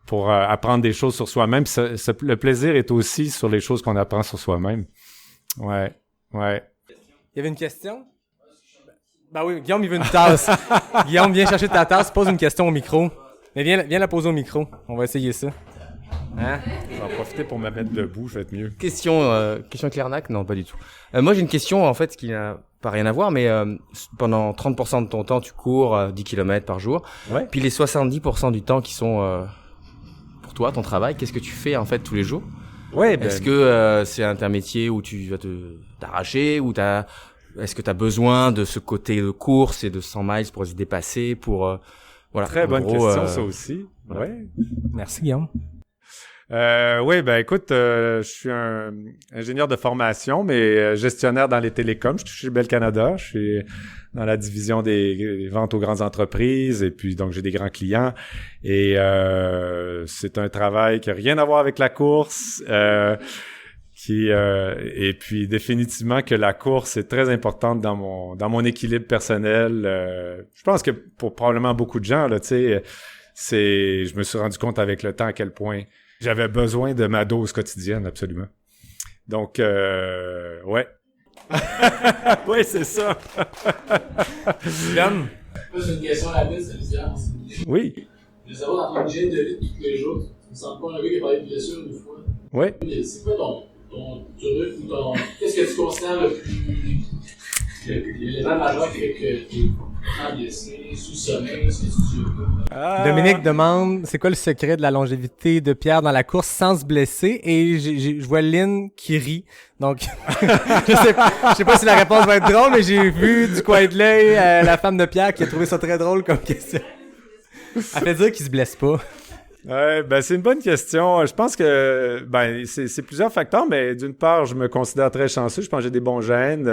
Speaker 1: pour apprendre des choses sur soi-même. Le plaisir est aussi sur les choses qu'on apprend sur soi-même. Ouais.
Speaker 4: Il y avait une question? Ben oui, Guillaume, il veut une tasse. Guillaume, viens chercher ta tasse, pose une question au micro. Mais viens la poser au micro. On va essayer ça. Hein?
Speaker 1: Je vais en profiter pour me mettre debout, je vais être mieux.
Speaker 8: Question Clairnac? Non, pas du tout. Moi, j'ai une question, en fait, qui n'a pas rien à voir, mais pendant 30% de ton temps, tu cours 10 km par jour.
Speaker 1: Ouais.
Speaker 8: Puis les 70% du temps qui sont pour toi, ton travail, qu'est-ce que tu fais, en fait, tous les jours?
Speaker 1: Ouais, ben,
Speaker 8: Est-ce que c'est un métier où tu vas t'arracher, ou est-ce que tu as besoin de ce côté de course et de 100 miles pour se dépasser, pour voilà.
Speaker 1: très
Speaker 8: En
Speaker 1: bonne
Speaker 8: gros,
Speaker 1: question, ça aussi.
Speaker 8: voilà.
Speaker 1: Ouais.
Speaker 4: Merci, Guillaume.
Speaker 1: Oui, ben écoute, je suis un ingénieur de formation, mais gestionnaire dans les télécoms. Je suis chez Bell Canada. Je suis dans la division des ventes aux grandes entreprises, et puis donc j'ai des grands clients. Et c'est un travail qui a rien à voir avec la course. Et puis définitivement que la course est très importante dans mon équilibre personnel. Je pense que pour probablement beaucoup de gens, là, tu sais, je me suis rendu compte avec le temps à quel point j'avais besoin de ma dose quotidienne, absolument. Donc, ouais. Oui, c'est ça.
Speaker 4: Guillaume?
Speaker 9: Moi, j'ai une question rapide, c'est bizarre.
Speaker 1: Oui.
Speaker 9: Je veux savoir, dans ton hygiène de vie de tous les jours, tu me sembles pas un gars qui a parlé de blessure une fois.
Speaker 1: Oui.
Speaker 9: Mais c'est quoi ton truc ou ton... Qu'est-ce que tu considères le plus... l'élément majeur qui fait que tu es blessé, sous-sommeil, c'est tu
Speaker 4: Dominique demande, c'est quoi le secret de la longévité de Pierre dans la course sans se blesser? Et je vois Lynn qui rit. Donc, je sais pas si la réponse va être drôle, mais j'ai vu du coin de l'œil la femme de Pierre qui a trouvé ça très drôle comme question. Elle fait dire qu'il se blesse pas.
Speaker 1: Ouais, ben c'est une bonne question. Je pense que c'est plusieurs facteurs, mais d'une part, je me considère très chanceux. Je pense que j'ai des bons gènes,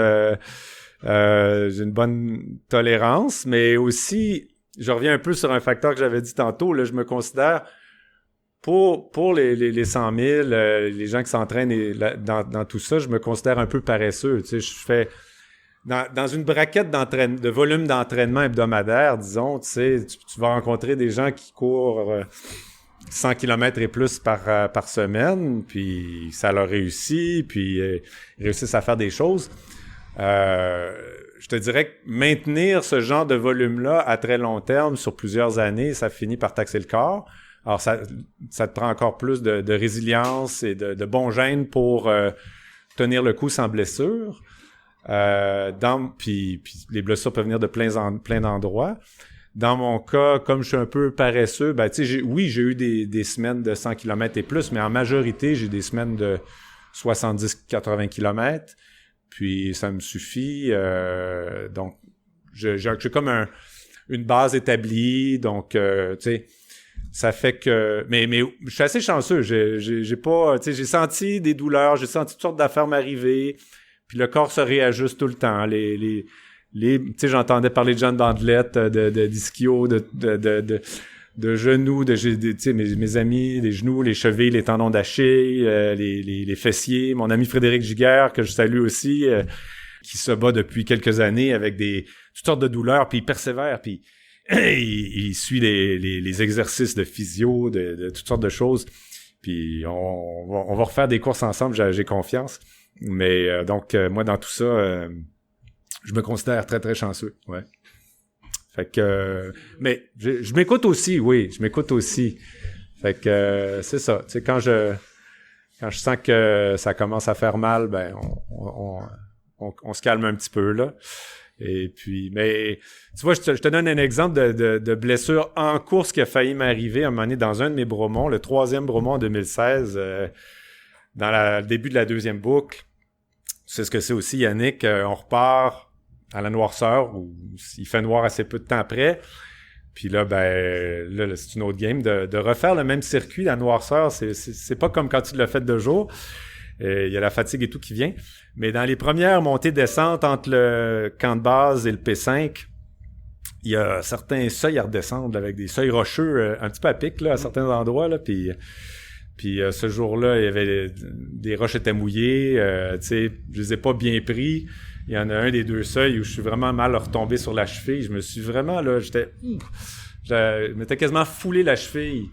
Speaker 1: j'ai une bonne tolérance, mais aussi, je reviens un peu sur un facteur que j'avais dit tantôt. Là, je me considère pour les 100 000, les gens qui s'entraînent dans tout ça, je me considère un peu paresseux. Tu sais, je fais dans une braquette de volume d'entraînement hebdomadaire, disons. Tu sais, tu vas rencontrer des gens qui courent 100 km et plus par semaine, puis ça leur réussit, puis ils réussissent à faire des choses. Je te dirais que maintenir ce genre de volume-là à très long terme sur plusieurs années, ça finit par taxer le corps. Alors, ça te prend encore plus de résilience et de bons gènes pour tenir le coup sans blessure. Puis les blessures peuvent venir de plein d'endroits. Dans mon cas, comme je suis un peu paresseux, ben tu sais, j'ai eu des semaines de 100 km et plus, mais en majorité, j'ai des semaines de 70-80 km. Puis ça me suffit. Donc, j'ai comme une base établie. Donc, tu sais, ça fait que... Mais je suis assez chanceux. J'ai pas... Tu sais, j'ai senti des douleurs, j'ai senti toutes sortes d'affaires m'arriver. Puis le corps se réajuste tout le temps. Tu sais, j'entendais parler de gens de bandelettes, d'ischio, de genoux, tu sais, mes amis, les genoux, les chevilles, les tendons d'Achille, les fessiers. Mon ami Frédéric Giguère, que je salue aussi, qui se bat depuis quelques années avec toutes sortes de douleurs, puis il persévère, puis il suit les exercices de physio, de toutes sortes de choses. Puis on va refaire des courses ensemble, j'ai confiance. Mais donc, moi, dans tout ça... je me considère très, très chanceux, ouais. Fait que... mais je m'écoute aussi, oui, je m'écoute aussi. Fait que c'est ça. Tu sais, quand je sens que ça commence à faire mal, ben on se calme un petit peu, là. Et puis, mais tu vois, je te donne un exemple de blessure en course qui a failli m'arriver à un moment donné dans un de mes bromons, le 3e bromont en 2016. dans le début de la deuxième boucle, tu sais ce que c'est aussi, Yannick, on repart à la noirceur, où il fait noir assez peu de temps après. Puis là, là, c'est une autre game. De refaire le même circuit, la noirceur, c'est pas comme quand tu l'as fait de jour. Il y a la fatigue et tout qui vient. Mais dans les premières montées-descentes entre le camp de base et le P5, il y a certains seuils à redescendre avec des seuils rocheux un petit peu à pic là, à certains endroits. Là, puis ce jour-là, il y avait des roches étaient mouillées. Tu sais, je les ai pas bien pris. Il y en a un des deux seuils où je suis vraiment mal retombé sur la cheville. Je me suis vraiment, là, je m'étais quasiment foulé la cheville.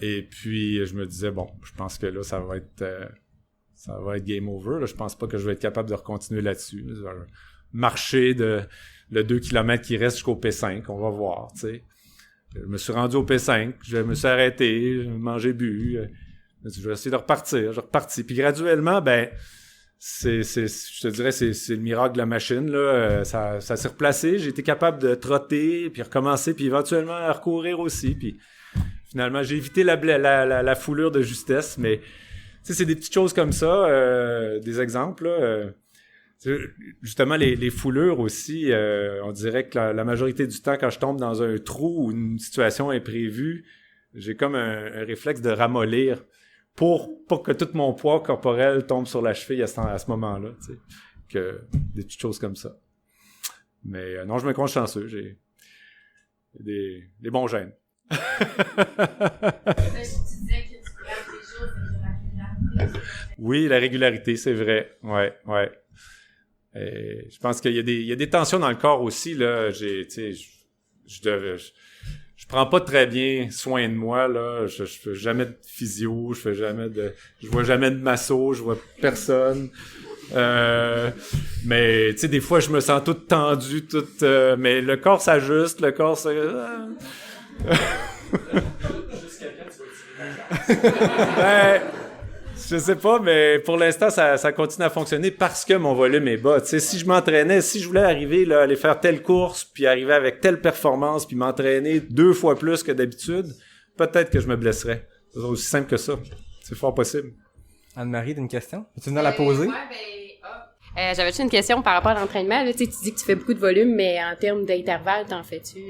Speaker 1: Et puis, je me disais, bon, je pense que là, ça va être game over. Là. Je pense pas que je vais être capable de recontinuer là-dessus. Marcher le 2 km qui reste jusqu'au P5, on va voir, tu sais. Je me suis rendu au P5, je me suis arrêté, j'ai mangé, bu. Je vais essayer de repartir, j'ai reparti. Puis graduellement, je te dirais, c'est le miracle de la machine, là. Ça s'est replacé, j'ai été capable de trotter, puis recommencer, puis éventuellement à recourir aussi. Puis finalement, j'ai évité la foulure de justesse, mais tu sais, c'est des petites choses comme ça, des exemples, là. Justement, les foulures aussi, on dirait que la majorité du temps, quand je tombe dans un trou ou une situation imprévue, j'ai comme un réflexe de ramollir pour que tout mon poids corporel tombe sur la cheville à ce moment-là, tu sais, que des petites choses comme ça. Mais non, je me compte chanceux, j'ai des bons gènes.
Speaker 6: Tu disais que tu regardes les jours, c'est la régularité.
Speaker 1: Oui, la régularité, c'est vrai, ouais. Je pense qu'il y a des tensions dans le corps aussi, là. Je prends pas très bien soin de moi, là. Je fais jamais de physio, je vois jamais de masso, je vois personne. Mais, tu sais, des fois, je me sens toute tendue, mais le corps s'ajuste,
Speaker 9: Juste quelqu'un, tu vas
Speaker 1: je sais pas, mais pour l'instant, ça continue à fonctionner parce que mon volume est bas. Tu sais, si je m'entraînais, si je voulais arriver, là, aller faire telle course, puis arriver avec telle performance, puis m'entraîner 2 fois plus que d'habitude, peut-être que je me blesserais. C'est aussi simple que ça. C'est fort possible.
Speaker 4: Anne-Marie, t'as une question? Tu venir la poser?
Speaker 10: J'avais juste une question par rapport à l'entraînement. Là, tu dis que tu fais beaucoup de volume, mais en termes d'intervalles, t'en fais-tu?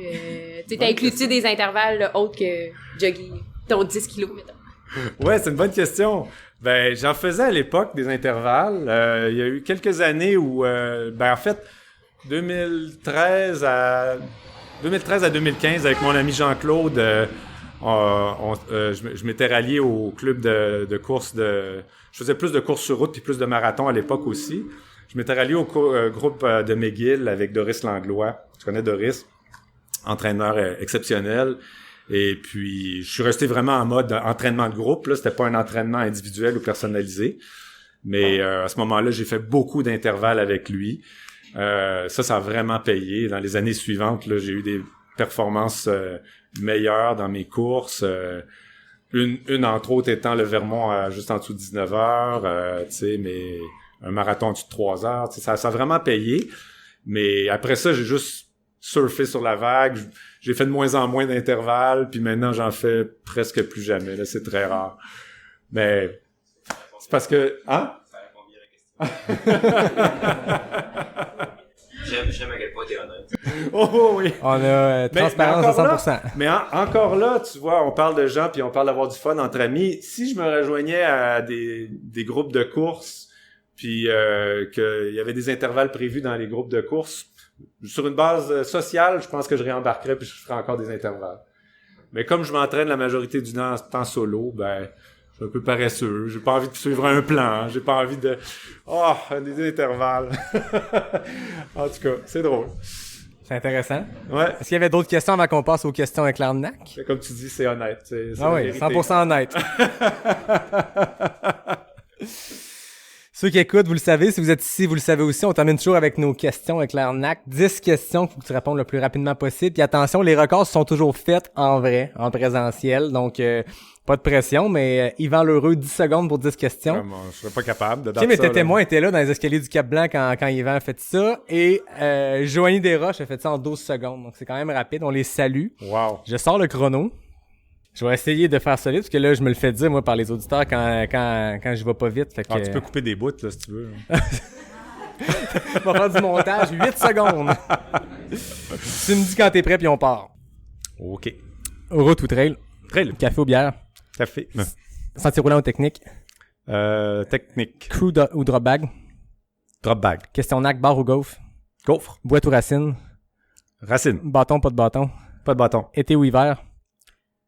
Speaker 10: Inclus-tu des intervalles là, autres que jogging, ton 10 kilos, mettons?
Speaker 1: Ouais, c'est une bonne question. J'en faisais à l'époque des intervalles. Il y a eu quelques années où, en fait, 2013 à 2015, avec mon ami Jean-Claude, je m'étais rallié au club de course je faisais plus de courses sur route puis plus de marathon à l'époque aussi. Je m'étais rallié au groupe de McGill avec Doris Langlois. Tu connais Doris? Entraîneur exceptionnel. Et puis, je suis resté vraiment en mode entraînement de groupe. Là, c'était pas un entraînement individuel ou personnalisé. Mais à ce moment-là, j'ai fait beaucoup d'intervalles avec lui. Ça a vraiment payé. Dans les années suivantes, là, j'ai eu des performances meilleures dans mes courses. Une entre autres étant le Vermont juste en dessous de 19 heures. Tu sais, mais un marathon en dessous de 3 heures. Tu sais, ça a vraiment payé. Mais après ça, j'ai juste surfé sur la vague. J'ai fait de moins en moins d'intervalles, puis maintenant, j'en fais presque plus jamais. Là, c'est très rare. Mais c'est parce que... Hein?
Speaker 7: Ça répond bien à la question. J'aime à quel point t'es honnête.
Speaker 1: Oh oui!
Speaker 4: On a transparence à 100%.
Speaker 1: Mais encore là, tu vois, on parle de gens, puis on parle d'avoir du fun entre amis. Si je me rejoignais à des groupes de course, puis qu'il y avait des intervalles prévus dans les groupes de course, sur une base sociale, je pense que je réembarquerais puis je ferais encore des intervalles. Mais comme je m'entraîne la majorité du temps solo, je suis un peu paresseux. J'ai pas envie de suivre un plan. J'ai pas envie de... des intervalles. En tout cas, c'est drôle.
Speaker 4: C'est intéressant.
Speaker 1: Ouais.
Speaker 4: Est-ce qu'il y avait d'autres questions avant qu'on passe aux questions avec l'arnaque?
Speaker 1: Comme tu dis, c'est honnête. C'est
Speaker 4: oui, 100% honnête. Ceux qui écoutent, vous le savez. Si vous êtes ici, vous le savez aussi. On termine toujours avec nos questions avec l'arnaque. 10 questions, faut que tu répondes le plus rapidement possible. Puis attention, les records sont toujours faits en vrai, en présentiel. Donc, pas de pression, mais Yvan Lheureux, 10 secondes pour 10 questions.
Speaker 1: Je serais pas capable de
Speaker 4: battre ça. Mais tes témoins étaient là dans les escaliers du Cap-Blanc quand Yvan a fait ça. Et Joanie Desroches a fait ça en 12 secondes. Donc, c'est quand même rapide. On les salue.
Speaker 1: Wow.
Speaker 4: Je sors le chrono. Je vais essayer de faire ça vite, parce que là, je me le fais dire, moi, par les auditeurs quand je vais pas vite. Fait que,
Speaker 1: tu peux couper des bouts, là, si tu veux.
Speaker 4: On va faire du montage, 8 secondes. Tu me dis quand t'es prêt, puis on part.
Speaker 1: OK.
Speaker 4: Route ou trail?
Speaker 1: Trail.
Speaker 4: Café ou bière?
Speaker 1: Café.
Speaker 4: Sentier roulant ou technique?
Speaker 1: Technique.
Speaker 4: Crew ou drop bag?
Speaker 1: Drop bag.
Speaker 4: Question NAC, bar ou gaufre?
Speaker 1: Gaufre.
Speaker 4: Boîte ou racine?
Speaker 1: Racine.
Speaker 4: Bâton, pas de bâton?
Speaker 1: Pas de bâton.
Speaker 4: Été ou hiver?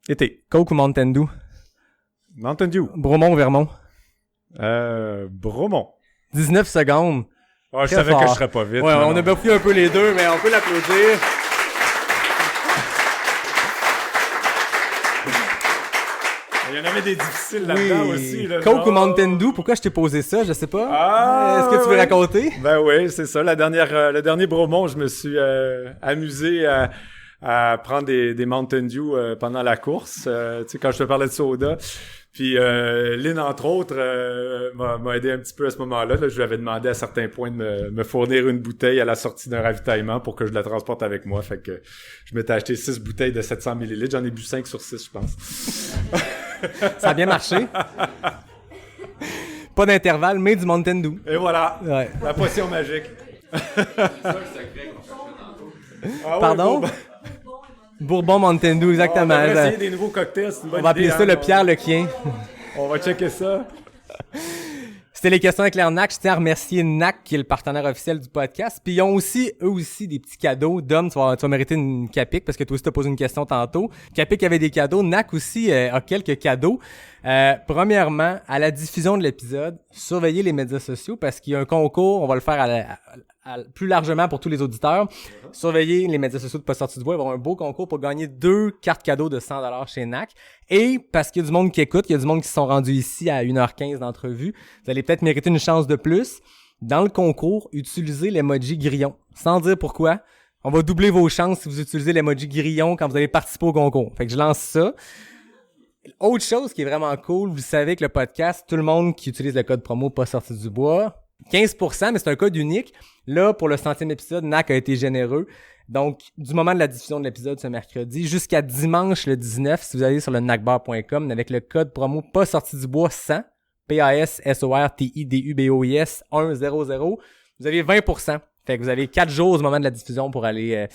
Speaker 1: Été.
Speaker 4: Coke ou Mountain Dew?
Speaker 1: Mountain Dew.
Speaker 4: Bromont ou Vermont?
Speaker 1: Bromont.
Speaker 4: 19 secondes.
Speaker 1: Je savais que je serais pas vite.
Speaker 4: Ouais, on a bafouillé un peu les deux, mais on peut l'applaudir.
Speaker 1: Il y en avait des difficiles là-dedans aussi. Là,
Speaker 4: Coke ou Mountain Dew, pourquoi je t'ai posé ça? Je sais pas. Est-ce que tu veux raconter?
Speaker 1: Ben oui, c'est ça. Le dernier Bromont, je me suis amusé à prendre des Mountain Dew pendant la course. Tu sais, quand je te parlais de soda. Puis Lynn, entre autres, m'a aidé un petit peu à ce moment-là. Là, je lui avais demandé à certains points de me fournir une bouteille à la sortie d'un ravitaillement pour que je la transporte avec moi. Fait que je m'étais acheté 6 bouteilles de 700 ml. J'en ai bu 5 sur 6, je pense.
Speaker 4: Ça a bien marché. Pas d'intervalle, mais du Mountain Dew.
Speaker 1: Et voilà,
Speaker 4: ouais.
Speaker 1: La potion magique.
Speaker 4: Pardon? Bourbon Mountain Dew, exactement.
Speaker 1: On va essayer des nouveaux cocktails, c'est une bonne idée.
Speaker 4: On va appeler ça le Pierre Lequien.
Speaker 1: On va checker ça.
Speaker 4: C'était les questions avec Claire NAC. Je tiens à remercier NAC, qui est le partenaire officiel du podcast. Puis ils ont aussi, eux aussi, des petits cadeaux. Dom, tu vas mériter une Capic, parce que toi aussi t'as posé une question tantôt. Capic avait des cadeaux. NAC aussi a quelques cadeaux. Premièrement, à la diffusion de l'épisode, surveillez les médias sociaux, parce qu'il y a un concours. On va le faire plus largement pour tous les auditeurs. Surveillez les médias sociaux de Pas Sorti du Bois. Il va y avoir un beau concours pour gagner 2 cartes cadeaux de 100$ chez NAC. Et parce qu'il y a du monde qui écoute, il y a du monde qui se sont rendus ici à 1h15 d'entrevue, vous allez peut-être mériter une chance de plus. Dans le concours, utilisez l'emoji grillon. Sans dire pourquoi, on va doubler vos chances si vous utilisez l'emoji grillon quand vous allez participer au concours. Fait que je lance ça. Autre chose qui est vraiment cool, vous savez que le podcast, tout le monde qui utilise le code promo Pas Sorti du Bois, 15%, mais c'est un code unique. Là, pour le 100e épisode, NAC a été généreux. Donc, du moment de la diffusion de l'épisode ce mercredi jusqu'à dimanche le 19, si vous allez sur le nacbar.com avec le code promo Pas Sorti du Bois 100, PASSORTIDUBOIS 100, vous avez 20%. Fait que vous avez 4 jours au moment de la diffusion pour aller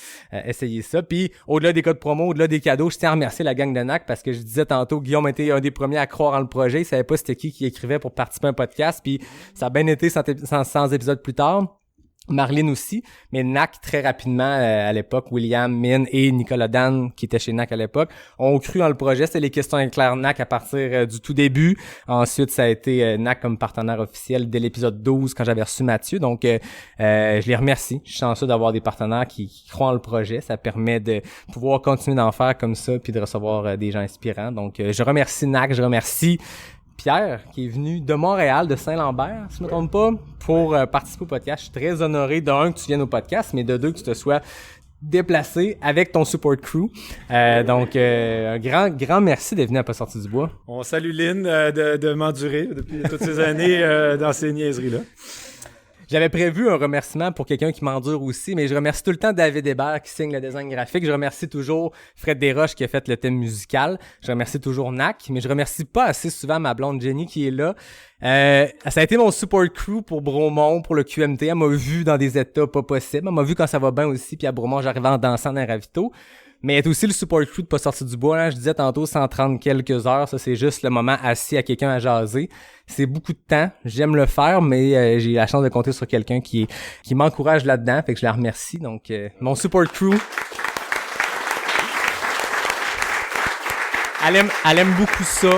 Speaker 4: essayer ça. Puis, au-delà des codes promo, au-delà des cadeaux, je tiens à remercier la gang de NAC parce que je disais tantôt, Guillaume était un des premiers à croire en le projet. Il savait pas c'était qui écrivait pour participer à un podcast. Puis, ça a bien été 100 épisodes plus tard. Marlene aussi, mais NAC très rapidement à l'époque, William, Min et Nicolas Dan qui étaient chez NAC à l'époque ont cru dans le projet. C'était les questions avec Claire NAC à partir du tout début. Ensuite, ça a été NAC comme partenaire officiel dès l'épisode 12 quand j'avais reçu Mathieu. Donc, je les remercie. Je suis chanceux d'avoir des partenaires qui croient en le projet. Ça permet de pouvoir continuer d'en faire comme ça puis de recevoir des gens inspirants. Donc, je remercie NAC, je remercie Pierre, qui est venu de Montréal, de Saint-Lambert, si je me trompe pas, pour participer au podcast. Je suis très honoré, de un, que tu viennes au podcast, mais de deux, que tu te sois déplacé avec ton support crew. Donc, un grand merci d'être venu à Pas Sorti du Bois.
Speaker 1: On salue Lynn de m'endurer depuis toutes ces années dans ces niaiseries-là.
Speaker 4: J'avais prévu un remerciement pour quelqu'un qui m'endure aussi, mais je remercie tout le temps David Hébert qui signe le design graphique. Je remercie toujours Fred Desroches qui a fait le thème musical. Je remercie toujours NAC, mais je remercie pas assez souvent ma blonde Jenny qui est là. Ça a été mon support crew pour Bromont, pour le QMT. Elle m'a vu dans des états pas possibles. Elle m'a vu quand ça va bien aussi, puis à Bromont, j'arrivais en dansant dans un ravito. Mais elle est aussi le support crew de Pas Sorti du Bois. Là. Je disais tantôt 130 quelques heures. Ça, c'est juste le moment assis à quelqu'un à jaser. C'est beaucoup de temps. J'aime le faire, mais j'ai la chance de compter sur quelqu'un qui m'encourage là-dedans. Fait que je la remercie. Donc, mon support crew. Elle aime beaucoup ça,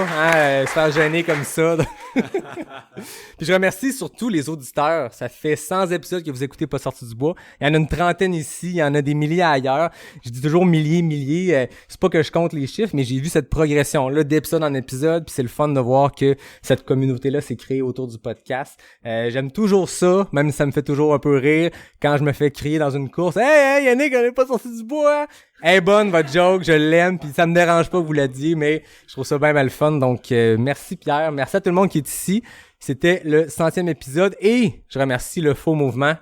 Speaker 4: se faire gêner comme ça. Puis je remercie surtout les auditeurs. Ça fait 100 épisodes que vous écoutez Pas Sorti du Bois. Il y en a une trentaine ici, il y en a des milliers ailleurs. Je dis toujours milliers. C'est pas que je compte les chiffres, mais j'ai vu cette progression-là d'épisode en épisode. Puis c'est le fun de voir que cette communauté-là s'est créée autour du podcast. J'aime toujours ça, même si ça me fait toujours un peu rire quand je me fais crier dans une course. Hey Yannick, on est pas sorti du bois! Elle est bonne, votre joke, je l'aime, puis ça me dérange pas que vous la disiez, mais je trouve ça bien mal fun. Donc, merci Pierre, merci à tout le monde qui est ici. C'était le 100e épisode et je remercie le Faux Mouvement.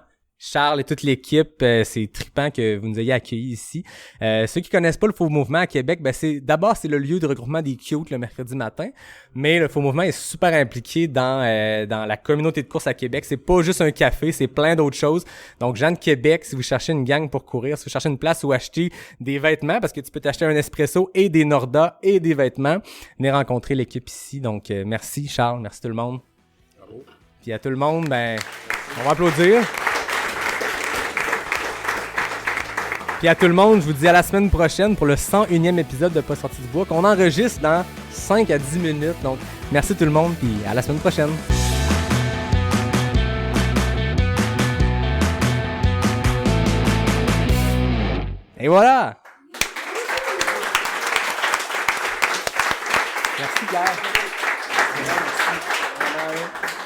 Speaker 4: Charles et toute l'équipe, c'est trippant que vous nous ayez accueillis ici. Ceux qui connaissent pas le Faux Mouvement à Québec, ben c'est le lieu de regroupement des cute le mercredi matin, mais le Faux Mouvement est super impliqué dans la communauté de course à Québec. C'est pas juste un café, c'est plein d'autres choses. Donc Jean de Québec, si vous cherchez une gang pour courir, si vous cherchez une place où acheter des vêtements, parce que tu peux t'acheter un espresso et des Norda et des vêtements, venez rencontrer l'équipe ici. Donc merci Charles, merci tout le monde. Bravo. Puis à tout le monde, ben on va applaudir. Puis à tout le monde, je vous dis à la semaine prochaine pour le 101e épisode de Pas sorti du bois qu'on enregistre dans 5 à 10 minutes. Donc, merci tout le monde, puis à la semaine prochaine. Et voilà! Merci Pierre. Merci.